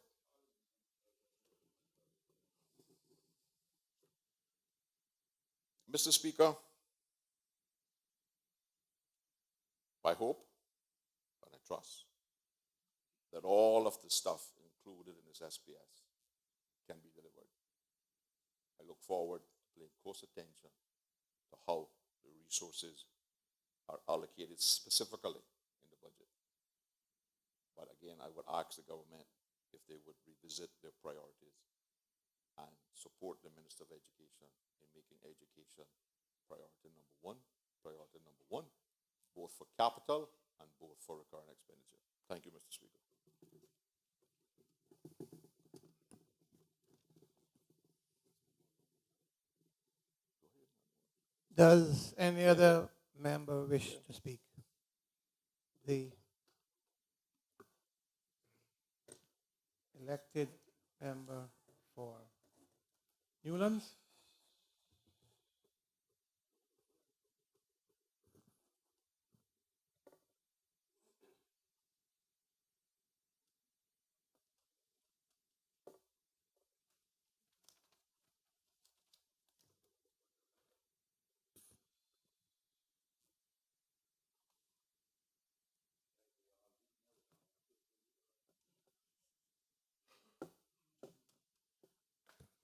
[SPEAKER 2] Mr. Speaker, I hope and I trust that all of the stuff included in this SPS can be delivered. I look forward to paying close attention to how the resources are allocated specifically in the budget. But again, I would ask the government if they would revisit their priorities and support the Minister of Education in making education priority number one, both for capital and both for recurrent expenditure. Thank you, Mr. Speaker.
[SPEAKER 1] Does any other member wish to speak? The elected member for Newlands.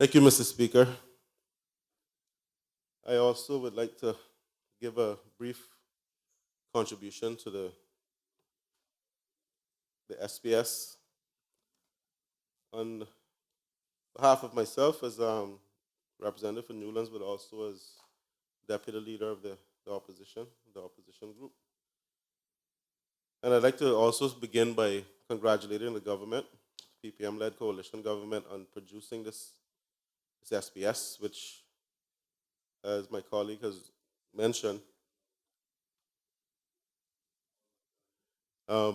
[SPEAKER 3] Thank you, Mr. Speaker. I also would like to give a brief contribution to the SPS on behalf of myself as representative for Newlands, but also as deputy leader of the opposition group. And I'd like to also begin by congratulating the government, PPM-led coalition government, on producing this SPS, which, as my colleague has mentioned, for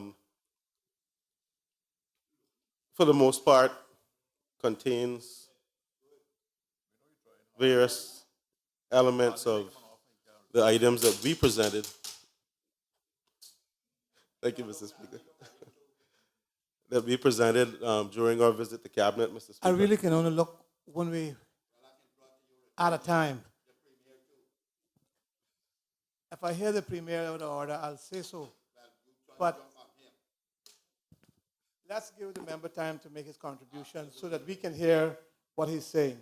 [SPEAKER 3] the most part, contains various elements of the items that we presented. Thank you, Mr. Speaker. That we presented during our visit to Cabinet, Mr. Speaker.
[SPEAKER 1] I really can only look one way at a time. If I hear the Premier out of order, I'll say so. But let's give the member time to make his contribution so that we can hear what he's saying.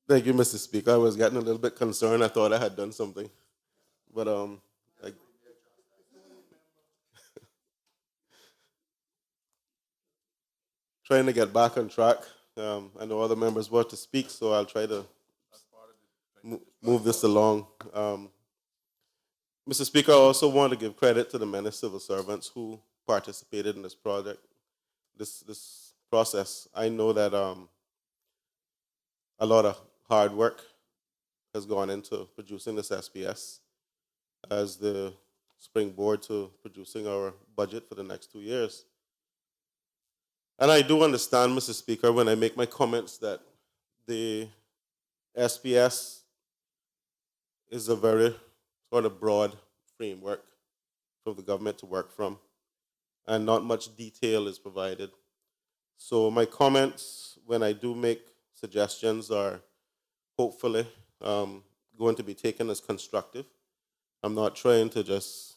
[SPEAKER 3] Thank you, Mr. Speaker. I was getting a little bit concerned. I thought I had done something. But trying to get back on track. I know other members want to speak, so I'll try to move this along. Mr. Speaker, I also want to give credit to the many civil servants who participated in this project, this process. I know that a lot of hard work has gone into producing this SPS as the springboard to producing our budget for the next 2 years. And I do understand, Mr. Speaker, when I make my comments that the SPS is a very sort of broad framework for the government to work from, and not much detail is provided. So my comments, when I do make suggestions, are hopefully going to be taken as constructive. I'm not trying to just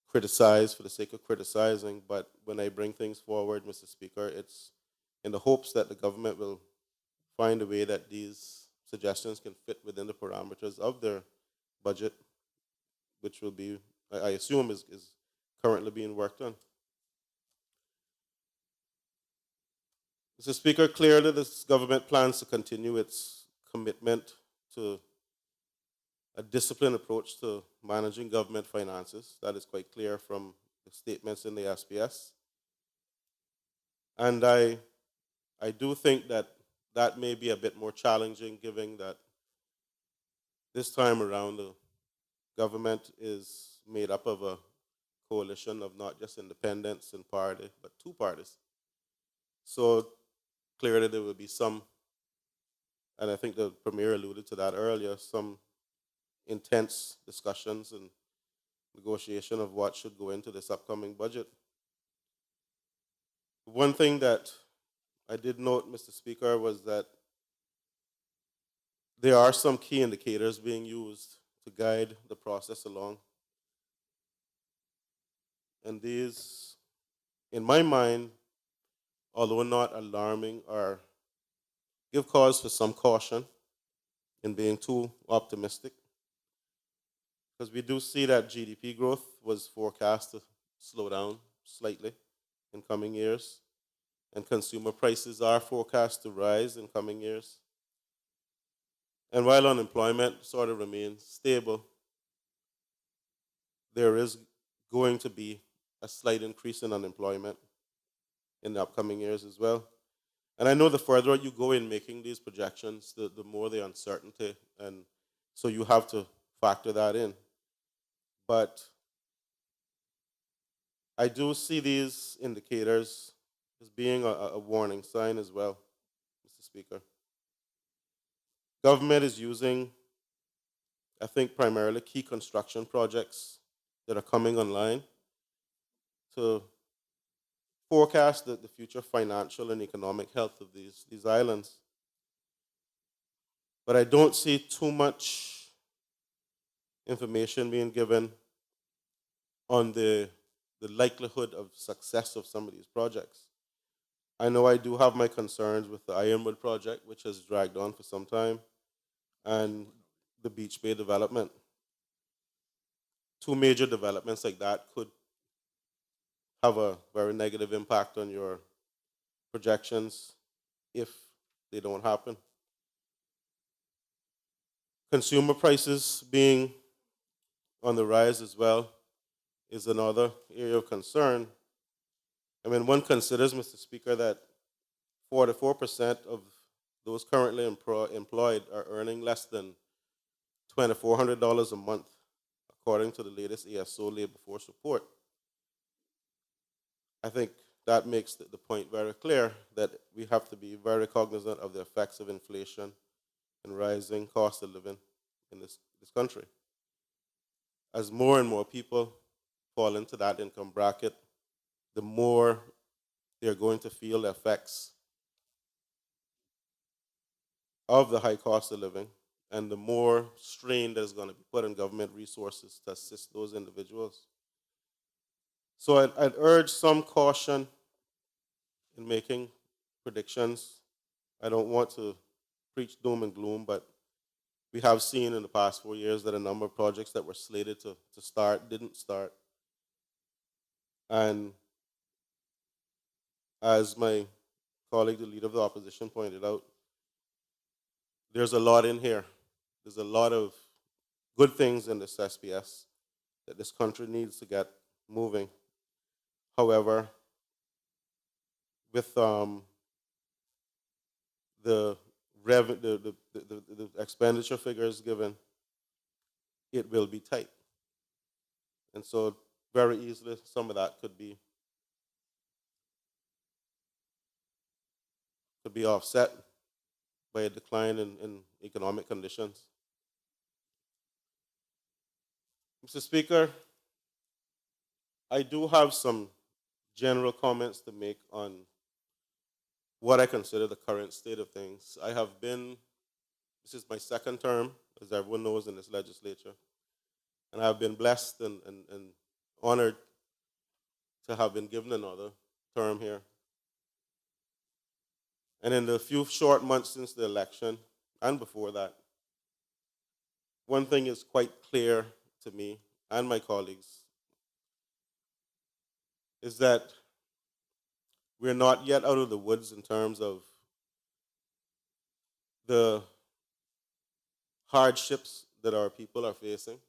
[SPEAKER 3] criticize for the sake of criticizing, but when I bring things forward, Mr. Speaker, it's in the hopes that the government will find a way that these suggestions can fit within the parameters of their budget, which will be, I assume, is currently being worked on. Mr. Speaker, clearly this government plans to continue its commitment to a disciplined approach to managing government finances. That is quite clear from the statements in the SPS. And I do think that that may be a bit more challenging, given that this time around the government is made up of a coalition of not just independents and party, but two parties. So clearly there will be some, and I think the Premier alluded to that earlier, some intense discussions and negotiation of what should go into this upcoming budget. One thing that I did note, Mr. Speaker, was that there are some key indicators being used to guide the process along. And these, in my mind, although not alarming, are give cause for some caution in being too optimistic. Because we do see that GDP growth was forecast to slow down slightly in coming years, and consumer prices are forecast to rise in coming years. And while unemployment sort of remains stable, there is going to be a slight increase in unemployment in the upcoming years as well. And I know the further you go in making these projections, the more the uncertainty, and so you have to factor that in. But I do see these indicators as being a warning sign as well, Mr. Speaker. Government is using, I think, primarily key construction projects that are coming online to forecast the future financial and economic health of these islands. But I don't see too much information being given on the likelihood of success of some of these projects. I know I do have my concerns with the Ironwood project, which has dragged on for some time, and the Beach Bay development. Two major developments like that could have a very negative impact on your projections if they don't happen. Consumer prices being on the rise as well is another area of concern. I mean, one considers, Mr. Speaker, that 44% of those currently employed are earning less than $2,400 a month, according to the latest ASO labor force report. I think that makes the point very clear that we have to be very cognizant of the effects of inflation and rising cost of living in this country. As more and more people fall into that income bracket, the more they're going to feel the effects of the high cost of living, and the more strain that is going to be put on government resources to assist those individuals. So I'd urge some caution in making predictions. I don't want to preach doom and gloom, but we have seen in the past 4 years that a number of projects that were slated to start didn't start. And as my colleague, the leader of the opposition, pointed out, there's a lot in here. There's a lot of good things in this SPS that this country needs to get moving. However, with the expenditure figures given, it will be tight. And so very easily some of that could be offset by a decline in economic conditions. Mr. Speaker, I do have some general comments to make on what I consider the current state of things. I have been This is my second term, as everyone knows, in this legislature. And I've been blessed and honored to have been given another term here. And in the few short months since the election, and before that, one thing is quite clear to me and my colleagues, is that we're not yet out of the woods in terms of the hardships that our people are facing.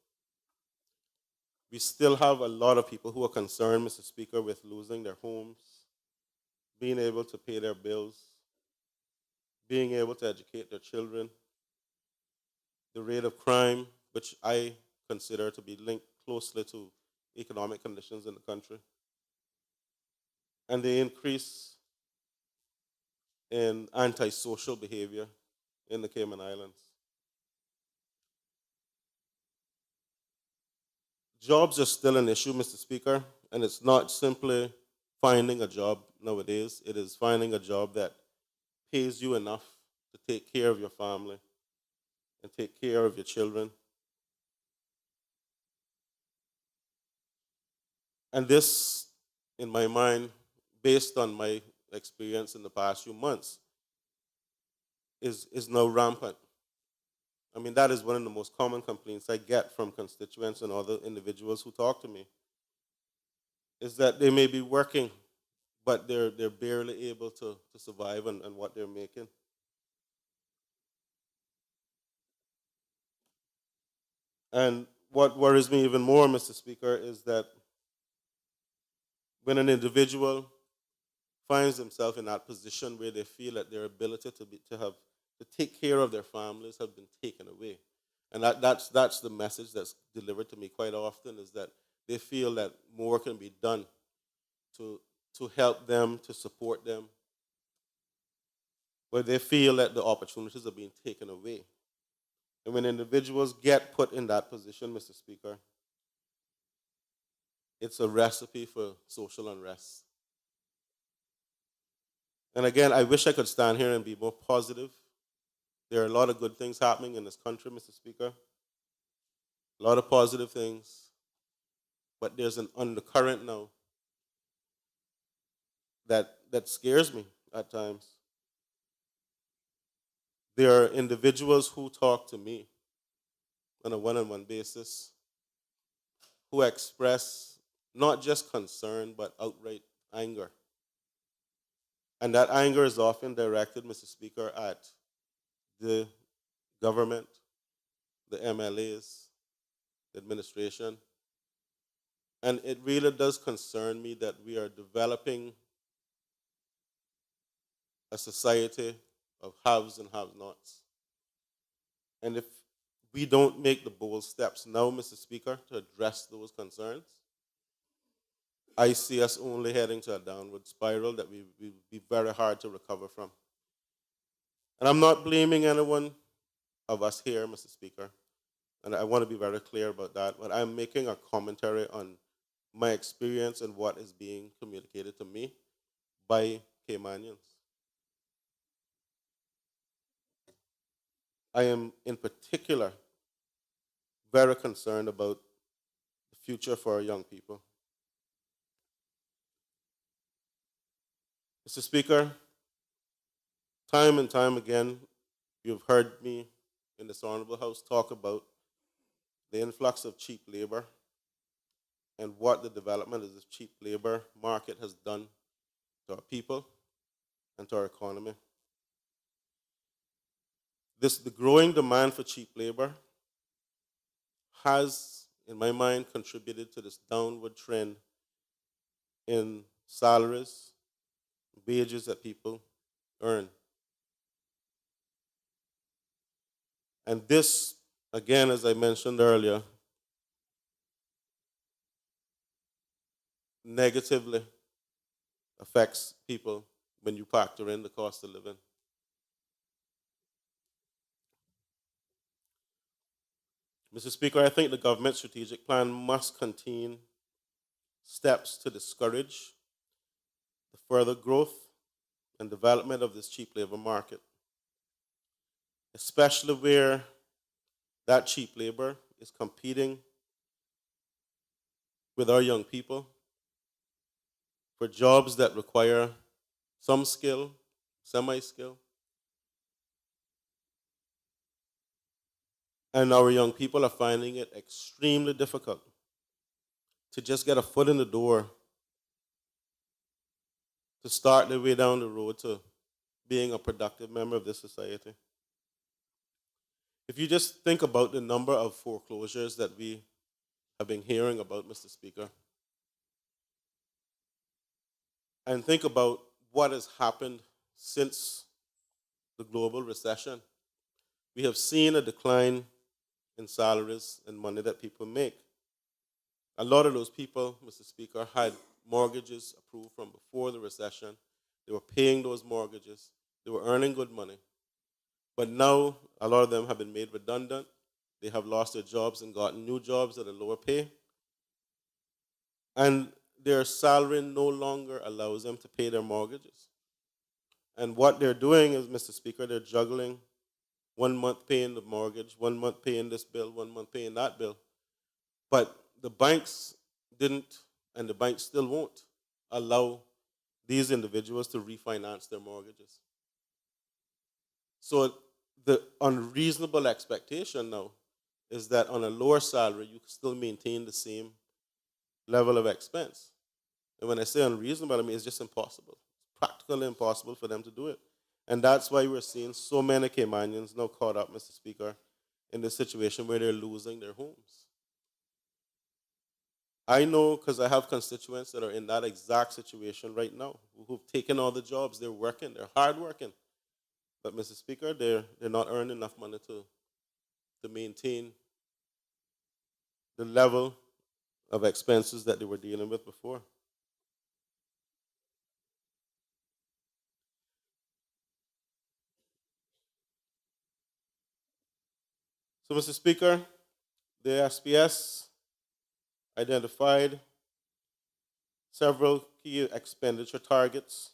[SPEAKER 3] We still have a lot of people who are concerned, Mr. Speaker, with losing their homes, being able to pay their bills, being able to educate their children. The rate of crime, which I consider to be linked closely to economic conditions in the country, and the increase in antisocial behavior in the Cayman Islands. Jobs are still an issue, Mr. Speaker, and it's not simply finding a job nowadays. It is finding a job that pays you enough to take care of your family and take care of your children. And this, in my mind, based on my experience in the past few months, is now rampant. I mean, that is one of the most common complaints I get from constituents and other individuals who talk to me, is that they may be working, but they're barely able to survive on what they're making. And what worries me even more, Mr. Speaker, is that when an individual finds themselves in that position where they feel that their ability to take care of their families have been taken away. And that's the message that's delivered to me quite often, is that they feel that more can be done to help them, to support them, but they feel that the opportunities are being taken away. And when individuals get put in that position, Mr. Speaker, it's a recipe for social unrest. And again, I wish I could stand here and be more positive. There are a lot of good things happening in this country, Mr. Speaker. A lot of positive things. But there's an undercurrent now that scares me at times. There are individuals who talk to me on a one-on-one basis who express not just concern, but outright anger. And that anger is often directed, Mr. Speaker, at the government, the MLAs, the administration. And it really does concern me that we are developing a society of haves and have-nots. And if we don't make the bold steps now, Mr. Speaker, to address those concerns, I see us only heading to a downward spiral that will be very hard to recover from. And I'm not blaming anyone of us here, Mr. Speaker, and I want to be very clear about that, but I'm making a commentary on my experience and what is being communicated to me by Caymanians. I am in particular very concerned about the future for our young people. Mr. Speaker, time and time again, you've heard me in this Honorable House talk about the influx of cheap labor and what the development of this cheap labor market has done to our people and to our economy. The growing demand for cheap labor has, in my mind, contributed to this downward trend in salaries, wages that people earn. And this, again, as I mentioned earlier, negatively affects people when you factor in the cost of living. Mr. Speaker, I think the government strategic plan must contain steps to discourage the further growth and development of this cheap labor market. especially where that cheap labor is competing with our young people for jobs that require some skill, semi-skill. And our young people are finding it extremely difficult to just get a foot in the door to start their way down the road to being a productive member of this society. If you just think about the number of foreclosures that we have been hearing about, Mr. Speaker, and think about what has happened since the global recession, we have seen a decline in salaries and money that people make. A lot of those people, Mr. Speaker, had mortgages approved from before the recession. They were paying those mortgages. They were earning good money. But now, a lot of them have been made redundant. They have lost their jobs and gotten new jobs at a lower pay. And their salary no longer allows them to pay their mortgages. And what they're doing is, Mr. Speaker, they're juggling 1 month paying the mortgage, 1 month paying this bill, 1 month paying that bill. But the banks didn't, and the banks still won't, allow these individuals to refinance their mortgages. So the unreasonable expectation now is that on a lower salary, you can still maintain the same level of expense. And when I say unreasonable, I mean it's just impossible. It's practically impossible for them to do it. And that's why we're seeing so many Caymanians now caught up, Mr. Speaker, in this situation where they're losing their homes. I know because I have constituents that are in that exact situation right now, who've taken all the jobs, they're working, they're hard working. But Mr. Speaker, they're not earning enough money to maintain the level of expenses that they were dealing with before. So, Mr. Speaker, the SPS identified several key expenditure targets,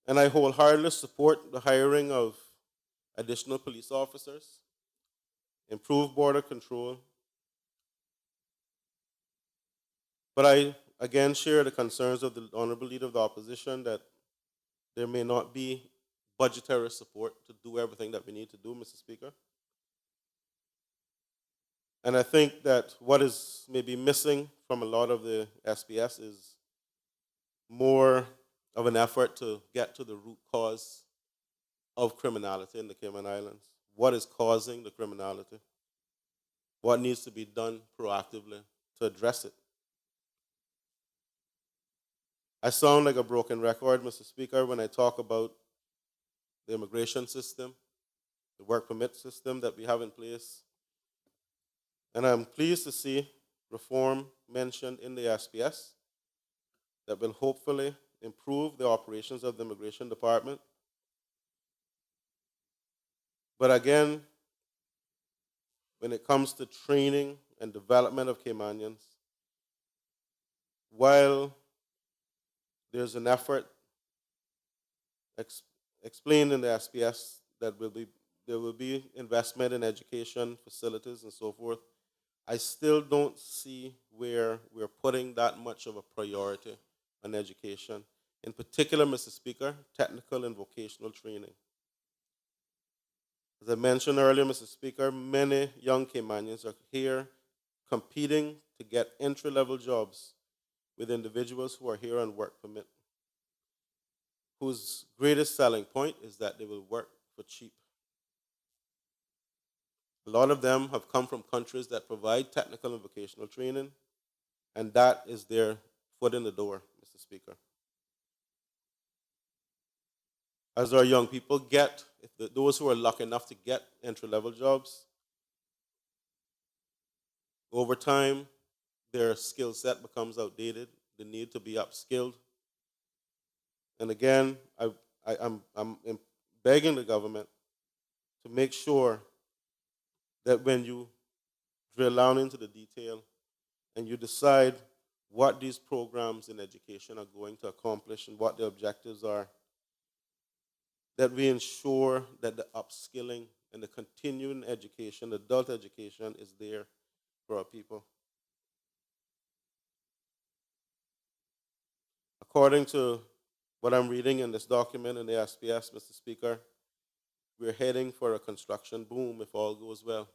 [SPEAKER 3] and I wholeheartedly support the hiring of additional police officers, improved border control. But I again share the concerns of the Honorable Leader of the Opposition that there may not be budgetary support to do everything that we need to do, Mr. Speaker. And I think that what is maybe missing from a lot of the SPS is more of an effort to get to the root cause of criminality in the Cayman Islands. What is causing the criminality? What needs to be done proactively to address it? I sound like a broken record, Mr. Speaker, when I talk about the immigration system, the work permit system that we have in place. And I'm pleased to see reform mentioned in the SPS that will hopefully improve the operations of the Immigration Department. But again, when it comes to training and development of Caymanians, while there's an effort explained in the SPS that there will be investment in education, facilities, and so forth, I still don't see where we're putting that much of a priority on education. In particular, Mr. Speaker, technical and vocational training. As I mentioned earlier, Mr. Speaker, many young Caymanians are here competing to get entry-level jobs with individuals who are here on work permit, whose greatest selling point is that they will work for cheap. A lot of them have come from countries that provide technical and vocational training, and that is their foot in the door, Mr. Speaker. As our young people get, those who are lucky enough to get entry-level jobs, over time, their skill set becomes outdated. They need to be upskilled. And again, I'm begging the government to make sure that when you drill down into the detail and you decide what these programs in education are going to accomplish and what the objectives are, that we ensure that the upskilling and the continuing education, adult education, is there for our people. According to what I'm reading in this document in the SPS, Mr. Speaker, we're heading for a construction boom if all goes well.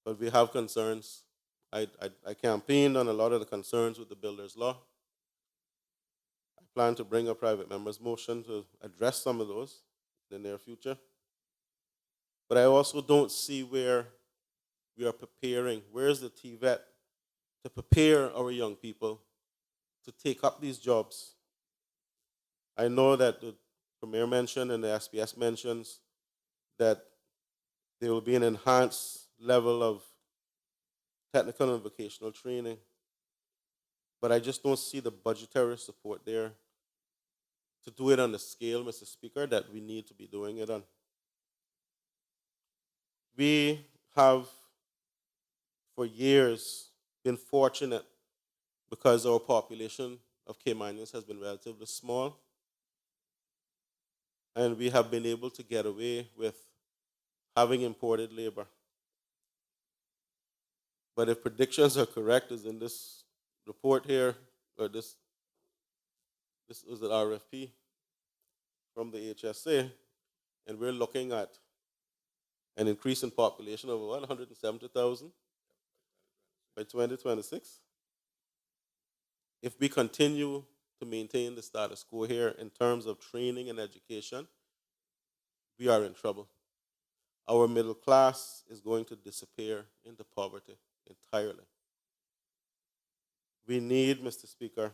[SPEAKER 3] But we have concerns. I campaigned on a lot of the concerns with the builder's law. I plan to bring a private member's motion to address some of those in the near future. But I also don't see where we are preparing. Where's the TVET to prepare our young people to take up these jobs? I know that the Premier mentioned and the SPS mentions that there will be an enhanced level of technical and vocational training, but I just don't see the budgetary support there to do it on the scale, Mr. Speaker, that we need to be doing it on. We have, for years, been fortunate because our population of Caymanians has been relatively small, and we have been able to get away with having imported labor. But if predictions are correct, as in this report here, or this was an RFP from the HSA, and we're looking at an increase in population of 170,000 by 2026. If we continue to maintain the status quo here in terms of training and education, we are in trouble. Our middle class is going to disappear into poverty entirely. We need, Mr. Speaker,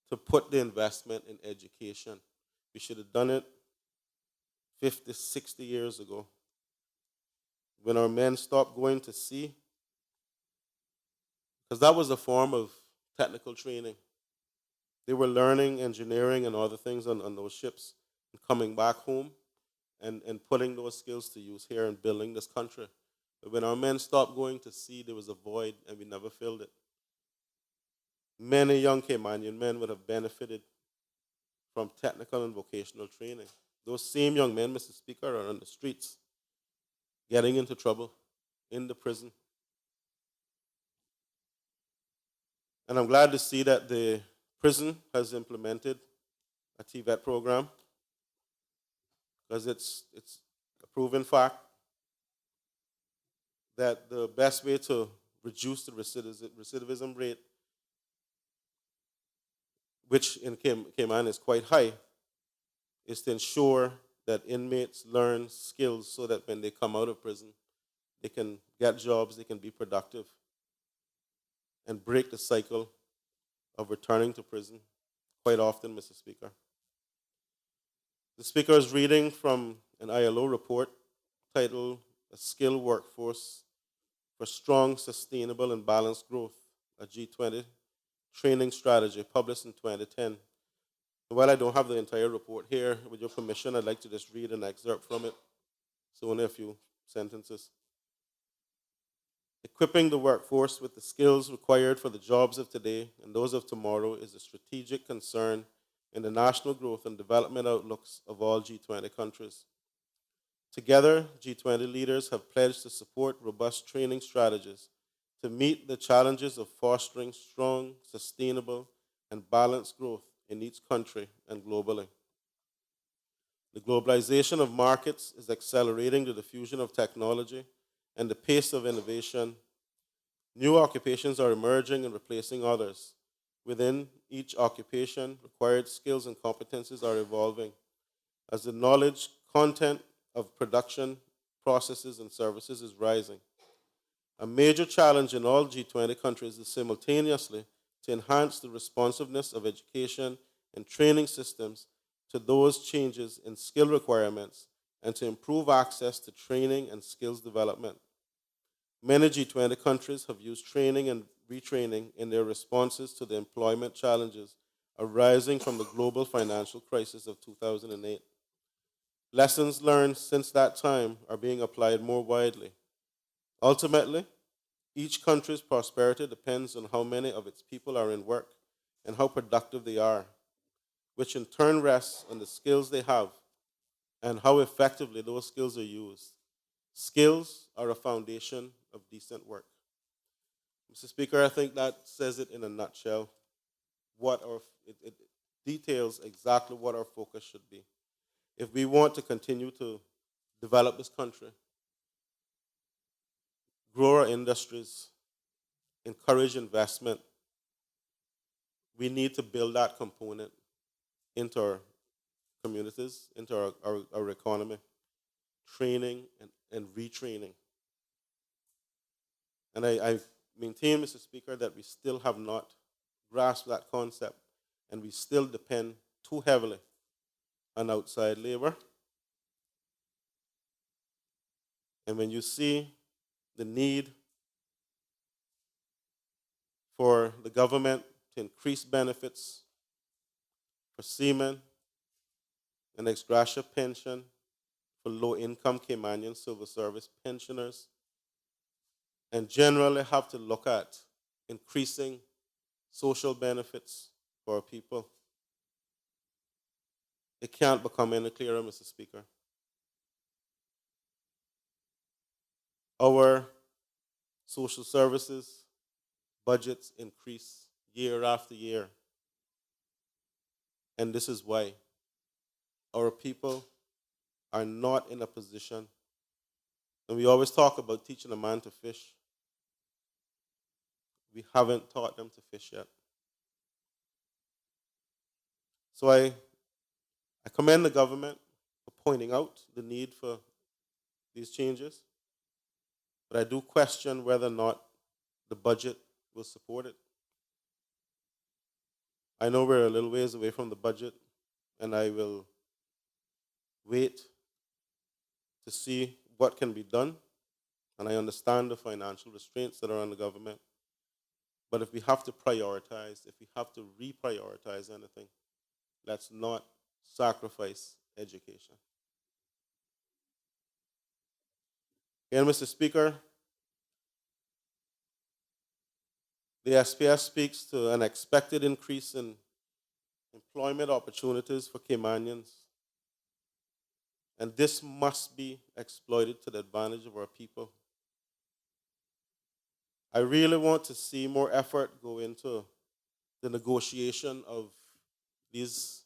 [SPEAKER 3] to put the investment in education. We should have done it 50, 60 years ago when our men stopped going to sea, because that was a form of technical training. They were learning engineering and other things on those ships and coming back home and putting those skills to use here and building this country. But when our men stopped going to sea, there was a void and we never filled it. Many young Caymanian men would have benefited from technical and vocational training. Those same young men, Mr. Speaker, are on the streets, getting into trouble, in the prison. And I'm glad to see that the prison has implemented a TVET program, because it's a proven fact that the best way to reduce the recidivism rate, which in Cayman is quite high, is to ensure that inmates learn skills so that when they come out of prison, they can get jobs, they can be productive, and break the cycle of returning to prison quite often, Mr. Speaker. The Speaker is reading from an ILO report titled A Skilled Workforce for Strong, Sustainable, and Balanced Growth, a G20 training strategy published in 2010. And while I don't have the entire report here, with your permission, I'd like to just read an excerpt from it. So only a few sentences. Equipping the workforce with the skills required for the jobs of today and those of tomorrow is a strategic concern in the national growth and development outlooks of all G20 countries. Together, G20 leaders have pledged to support robust training strategies to meet the challenges of fostering strong, sustainable, and balanced growth in each country and globally. The globalization of markets is accelerating the diffusion of technology and the pace of innovation. New occupations are emerging and replacing others. Within each occupation, required skills and competencies are evolving as the knowledge content of production, processes, and services is rising. A major challenge in all G20 countries is simultaneously to enhance the responsiveness of education and training systems to those changes in skill requirements and to improve access to training and skills development. Many G20 countries have used training and retraining in their responses to the employment challenges arising from the global financial crisis of 2008. Lessons learned since that time are being applied more widely. Ultimately, each country's prosperity depends on how many of its people are in work and how productive they are, which in turn rests on the skills they have and how effectively those skills are used. Skills are a foundation of decent work. Mr. Speaker, I think that says it in a nutshell. It details exactly what our focus should be. If we want to continue to develop this country, grow our industries, encourage investment, we need to build that component into our communities, into our economy, training and retraining. And I maintain, Mr. Speaker, that we still have not grasped that concept, and we still depend too heavily on outside labor. And when you see the need for the government to increase benefits for seamen, an ex gratia pension for low-income Caymanian civil service pensioners, and generally have to look at increasing social benefits for our people. It can't become any clearer, Mr. Speaker. Our social services budgets increase year after year, and this is why our people are not in a position, and we always talk about teaching a man to fish. We haven't taught them to fish yet. So I commend the government for pointing out the need for these changes, but I do question whether or not the budget will support it. I know we're a little ways away from the budget, and I will wait to see what can be done, and I understand the financial restraints that are on the government. But if we have to prioritize, if we have to reprioritize anything, let's not sacrifice education. Again, Mr. Speaker, the SPS speaks to an expected increase in employment opportunities for Caymanians, and this must be exploited to the advantage of our people. I really want to see more effort go into the negotiation of these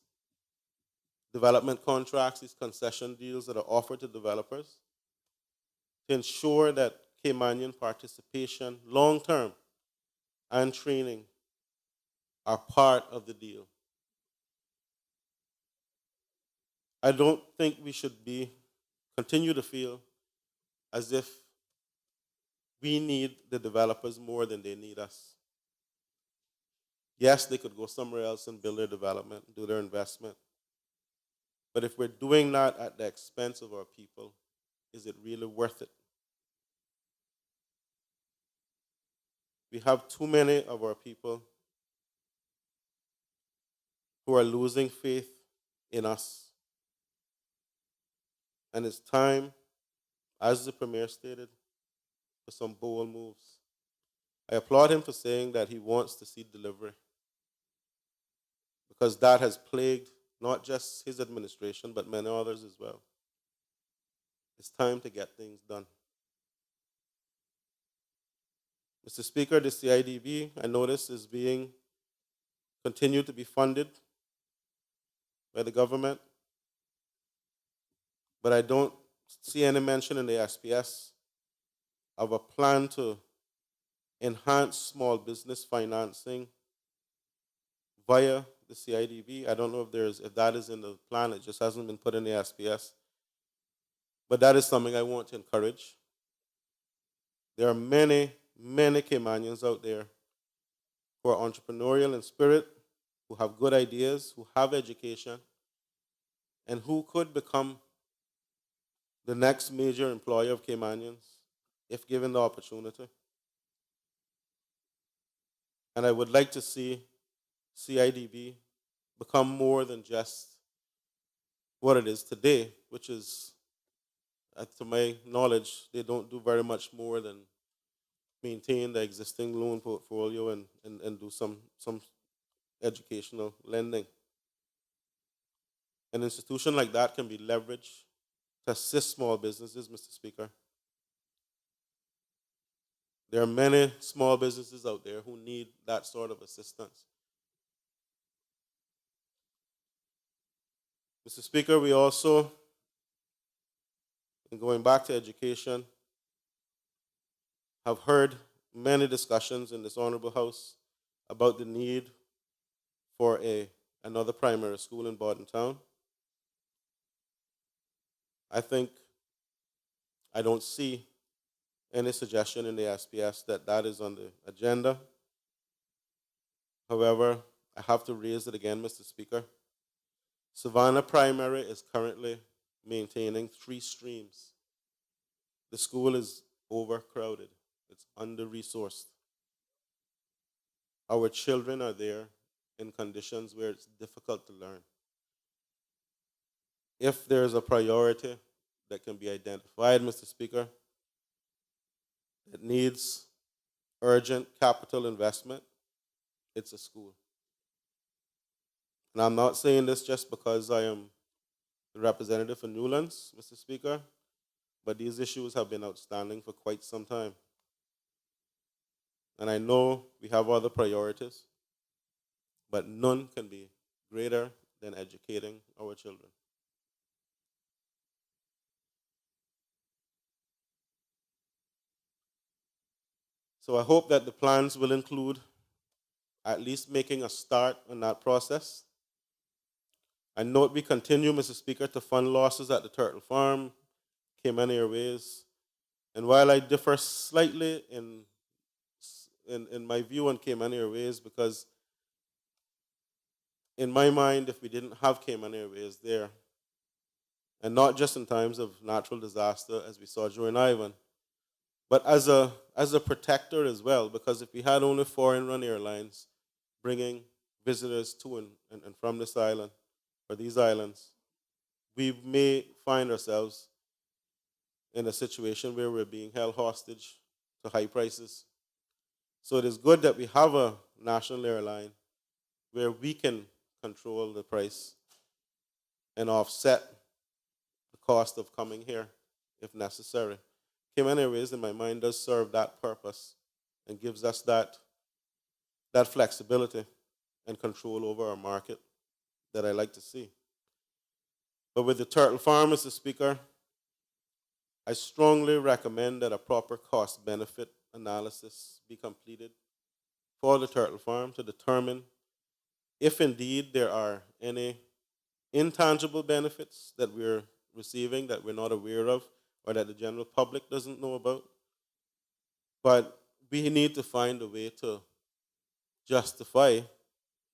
[SPEAKER 3] development contracts, these concession deals that are offered to developers, to ensure that Caymanian participation, long-term, and training are part of the deal. I don't think we should continue to feel as if we need the developers more than they need us. Yes, they could go somewhere else and build their development, do their investment. But if we're doing that at the expense of our people, is it really worth it? We have too many of our people who are losing faith in us. And it's time, as the Premier stated, for some bold moves. I applaud him for saying that he wants to see delivery, because that has plagued not just his administration, but many others as well. It's time to get things done. Mr. Speaker, the CIDB, I notice, is being continued to be funded by the government, but I don't see any mention in the SPS of a plan to enhance small business financing via the CIDB. I don't know if that is in the plan. It just hasn't been put in the SPS. But that is something I want to encourage. There are many, many Caymanians out there who are entrepreneurial in spirit, who have good ideas, who have education, and who could become the next major employer of Caymanians if given the opportunity. And I would like to see CIDB become more than just what it is today, which is, to my knowledge, they don't do very much more than maintain the existing loan portfolio and do some educational lending. An institution like that can be leveraged to assist small businesses, Mr. Speaker. There are many small businesses out there who need that sort of assistance. Mr. Speaker, we also, in going back to education, have heard many discussions in this honorable House about the need for another primary school in Bordentown. I don't see any suggestion in the SPS that that is on the agenda. However, I have to raise it again, Mr. Speaker. Savannah Primary is currently maintaining 3 streams. The school is overcrowded. It's under-resourced. Our children are there in conditions where it's difficult to learn. If there's a priority that can be identified, Mr. Speaker, that needs urgent capital investment, it's a school. And I'm not saying this just because I am the representative for Newlands, Mr. Speaker, but these issues have been outstanding for quite some time. And I know we have other priorities, but none can be greater than educating our children. So I hope that the plans will include at least making a start on that process. I note we continue, Mr. Speaker, to fund losses at the Turtle Farm, Cayman Airways, and while I differ slightly in my view on Cayman Airways, because in my mind, if we didn't have Cayman Airways there, and not just in times of natural disaster, as we saw during Ivan, but as a protector as well, because if we had only foreign-run airlines bringing visitors to and from this island, or these islands, we may find ourselves in a situation where we're being held hostage to high prices. So it is good that we have a national airline where we can control the price and offset the cost of coming here if necessary. Cayman Airways, in my mind, does serve that purpose and gives us that flexibility and control over our market that I like to see. But with the Turtle Farm, Mr. Speaker, I strongly recommend that a proper cost-benefit analysis be completed for the Turtle Farm to determine if indeed there are any intangible benefits that we're receiving that we're not aware of or that the general public doesn't know about. But we need to find a way to justify,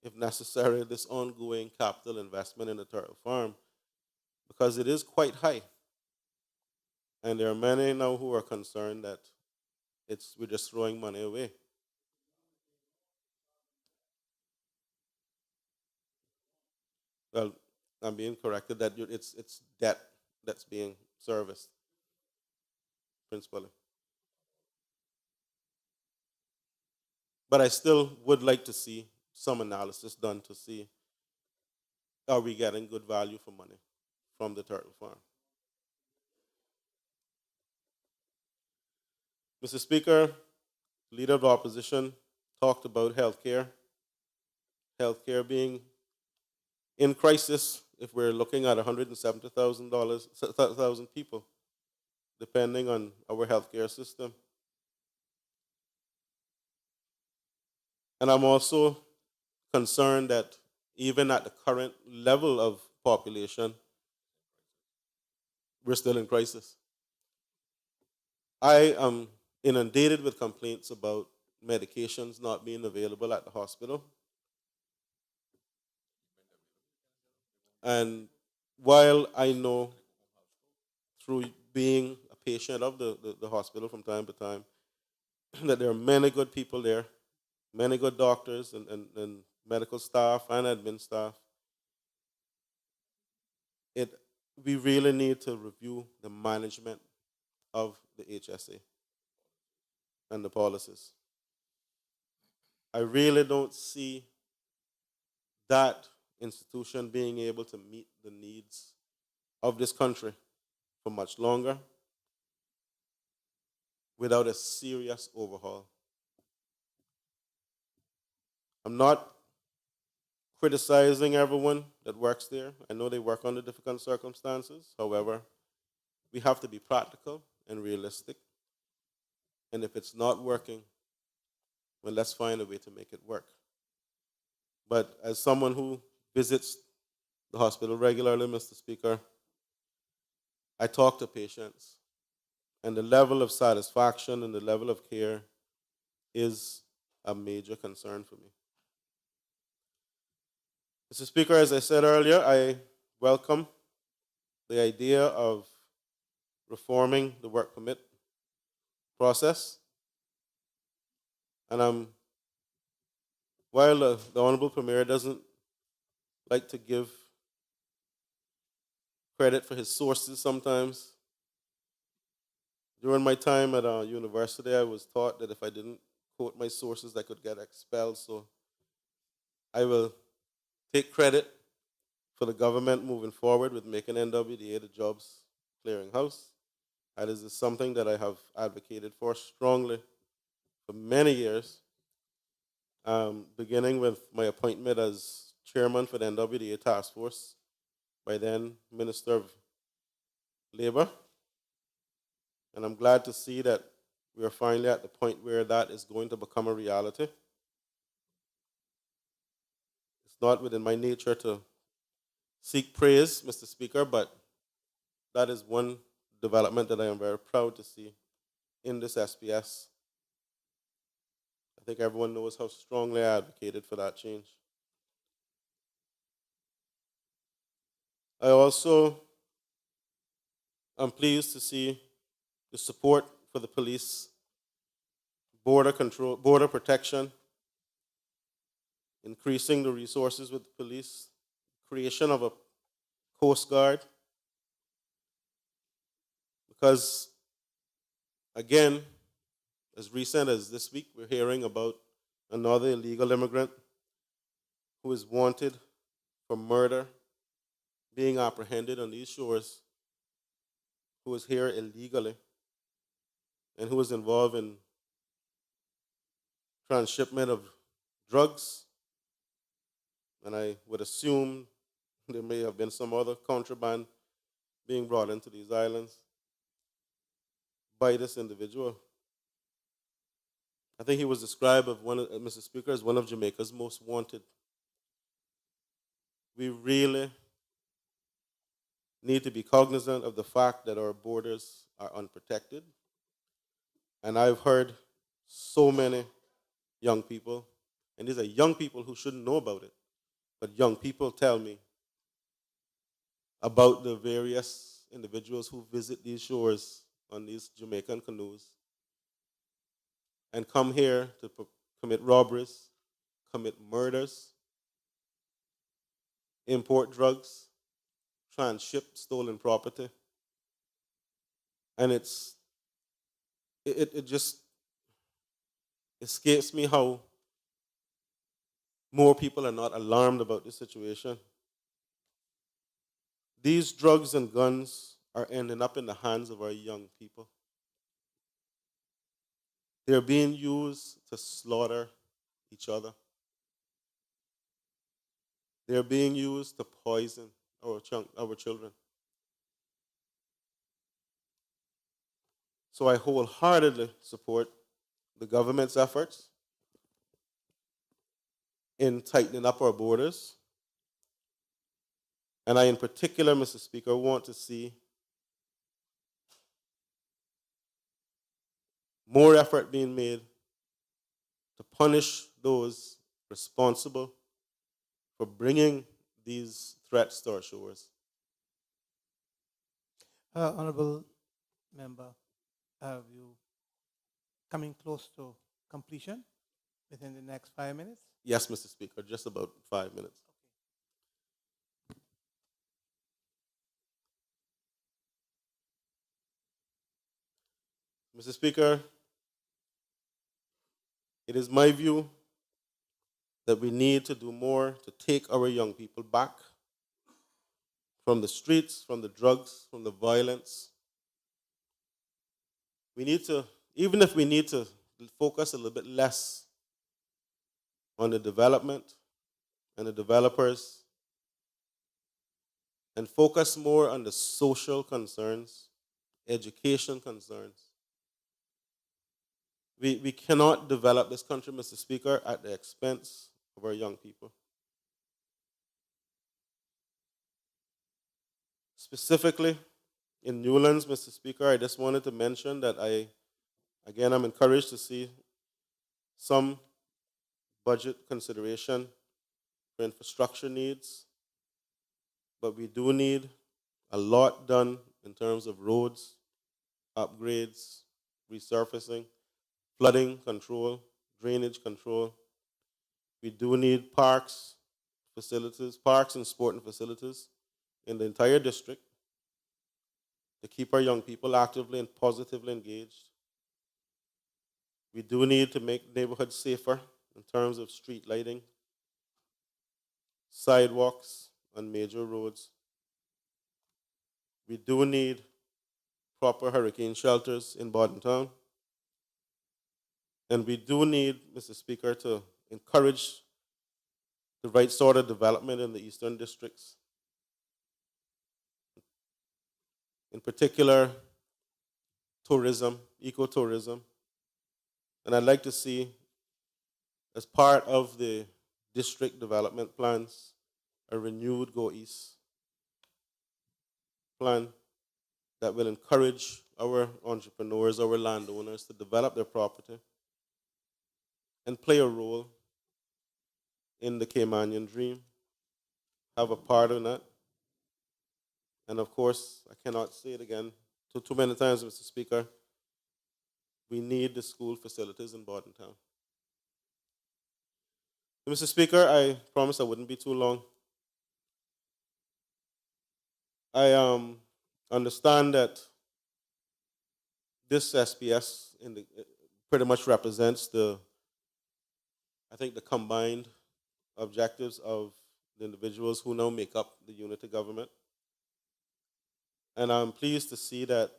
[SPEAKER 3] if necessary, this ongoing capital investment in the Turtle Farm because it is quite high. And there are many now who are concerned that we're just throwing money away. Well, I'm being corrected that it's debt that's being serviced, principally. But I still would like to see some analysis done to see are we getting good value for money from the Turtle Farm. Mr. Speaker, Leader of the Opposition talked about healthcare being in crisis if we're looking at 170,000 people, depending on our healthcare system. And I'm also concerned that even at the current level of population, we're still in crisis. I am inundated with complaints about medications not being available at the hospital. And while I know through being a patient of the hospital from time to time that there are many good people there, many good doctors and medical staff and admin staff, we really need to review the management of the HSA and the policies. I really don't see that institution being able to meet the needs of this country for much longer without a serious overhaul. I'm not criticizing everyone that works there. I know they work under difficult circumstances. However, we have to be practical and realistic. And if it's not working, well, let's find a way to make it work. But as someone who visits the hospital regularly, Mr. Speaker, I talk to patients, and the level of satisfaction and the level of care is a major concern for me. Mr. Speaker, as I said earlier, I welcome the idea of reforming the work permit process. And while the Honorable Premier doesn't like to give credit for his sources sometimes, during my time at university, I was taught that if I didn't quote my sources, I could get expelled. So I will take credit for the government moving forward with making NWDA the jobs clearinghouse. That is something that I have advocated for strongly for many years, beginning with my appointment as chairman for the NWDA task force by then Minister of Labor. And I'm glad to see that we are finally at the point where that is going to become a reality. It's not within my nature to seek praise, Mr. Speaker, but that is one development that I am very proud to see in this SPS. I think everyone knows how strongly I advocated for that change. I also am pleased to see the support for the police, border control, border protection, increasing the resources with the police, creation of a Coast Guard. Because, again, as recent as this week, we're hearing about another illegal immigrant who is wanted for murder, being apprehended on these shores, who is here illegally, and who is involved in transshipment of drugs. And I would assume there may have been some other contraband being brought into these islands by this individual. I think he was described as Mr. Speaker, as one of Jamaica's most wanted. We really need to be cognizant of the fact that our borders are unprotected. And I've heard so many young people, and these are young people who shouldn't know about it, but young people tell me about the various individuals who visit these shores on these Jamaican canoes and come here to commit robberies, commit murders, import drugs, transship stolen property. And it just escapes me how more people are not alarmed about this situation. These drugs and guns are ending up in the hands of our young people. They're being used to slaughter each other. They're being used to poison our children. So I wholeheartedly support the government's efforts in tightening up our borders. And I, in particular, Mr. Speaker, want to see more effort being made to punish those responsible for bringing these threats to our shores.
[SPEAKER 1] Honorable Member, have you coming close to completion within the next 5 minutes?
[SPEAKER 3] Yes, Mr. Speaker, just about 5 minutes. Mr. Speaker, it is my view that we need to do more to take our young people back from the streets, from the drugs, from the violence. We need to, even if we need to focus a little bit less on the development and the developers and focus more on the social concerns, education concerns. We cannot develop this country, Mr. Speaker, at the expense of our young people. Specifically, in Newlands, Mr. Speaker, I just wanted to mention that I'm encouraged to see some budget consideration for infrastructure needs, but we do need a lot done in terms of roads, upgrades, resurfacing, flooding control, drainage control. We do need parks, facilities, parks and sporting facilities in the entire district to keep our young people actively and positively engaged. We do need to make neighborhoods safer in terms of street lighting, sidewalks on major roads. We do need proper hurricane shelters in Bordentown. And we do need, Mr. Speaker, to encourage the right sort of development in the eastern districts. In particular, tourism, ecotourism. And I'd like to see, as part of the district development plans, a renewed Go East plan that will encourage our entrepreneurs, our landowners to develop their property and play a role in the Caymanian dream, have a part in that. And of course, I cannot say it again too many times, Mr. Speaker, we need the school facilities in Bordentown. Mr. Speaker, I promised I wouldn't be too long. I understand that this SPS pretty much represents the combined objectives of the individuals who now make up the unity government. And I'm pleased to see that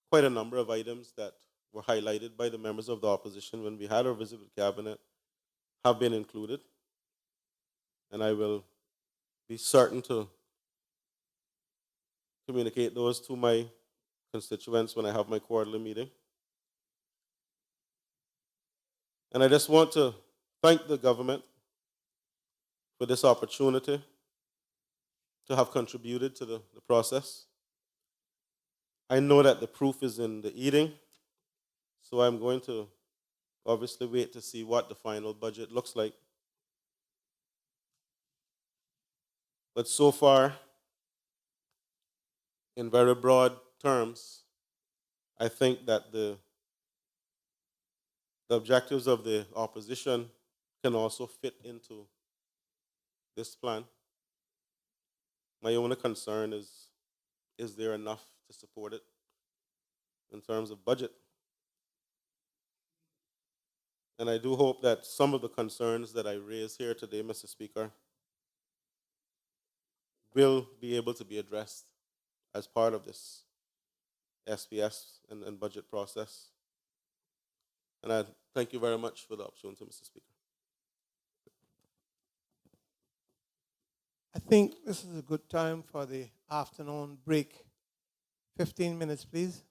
[SPEAKER 3] quite a number of items that were highlighted by the members of the opposition when we had our visit with cabinet have been included. And I will be certain to communicate those to my constituents when I have my quarterly meeting. And I just want to thank the government for this opportunity to have contributed to the process. I know that the proof is in the eating, so I'm going to obviously wait to see what the final budget looks like. But so far, in very broad terms, I think that the objectives of the opposition can also fit into this plan. My only concern is there enough to support it in terms of budget? And I do hope that some of the concerns that I raised here today, Mr. Speaker, will be able to be addressed as part of this SPS and budget process. And I thank you very much for the opportunity, Mr. Speaker.
[SPEAKER 1] I think this is a good time for the afternoon break. 15 minutes, please.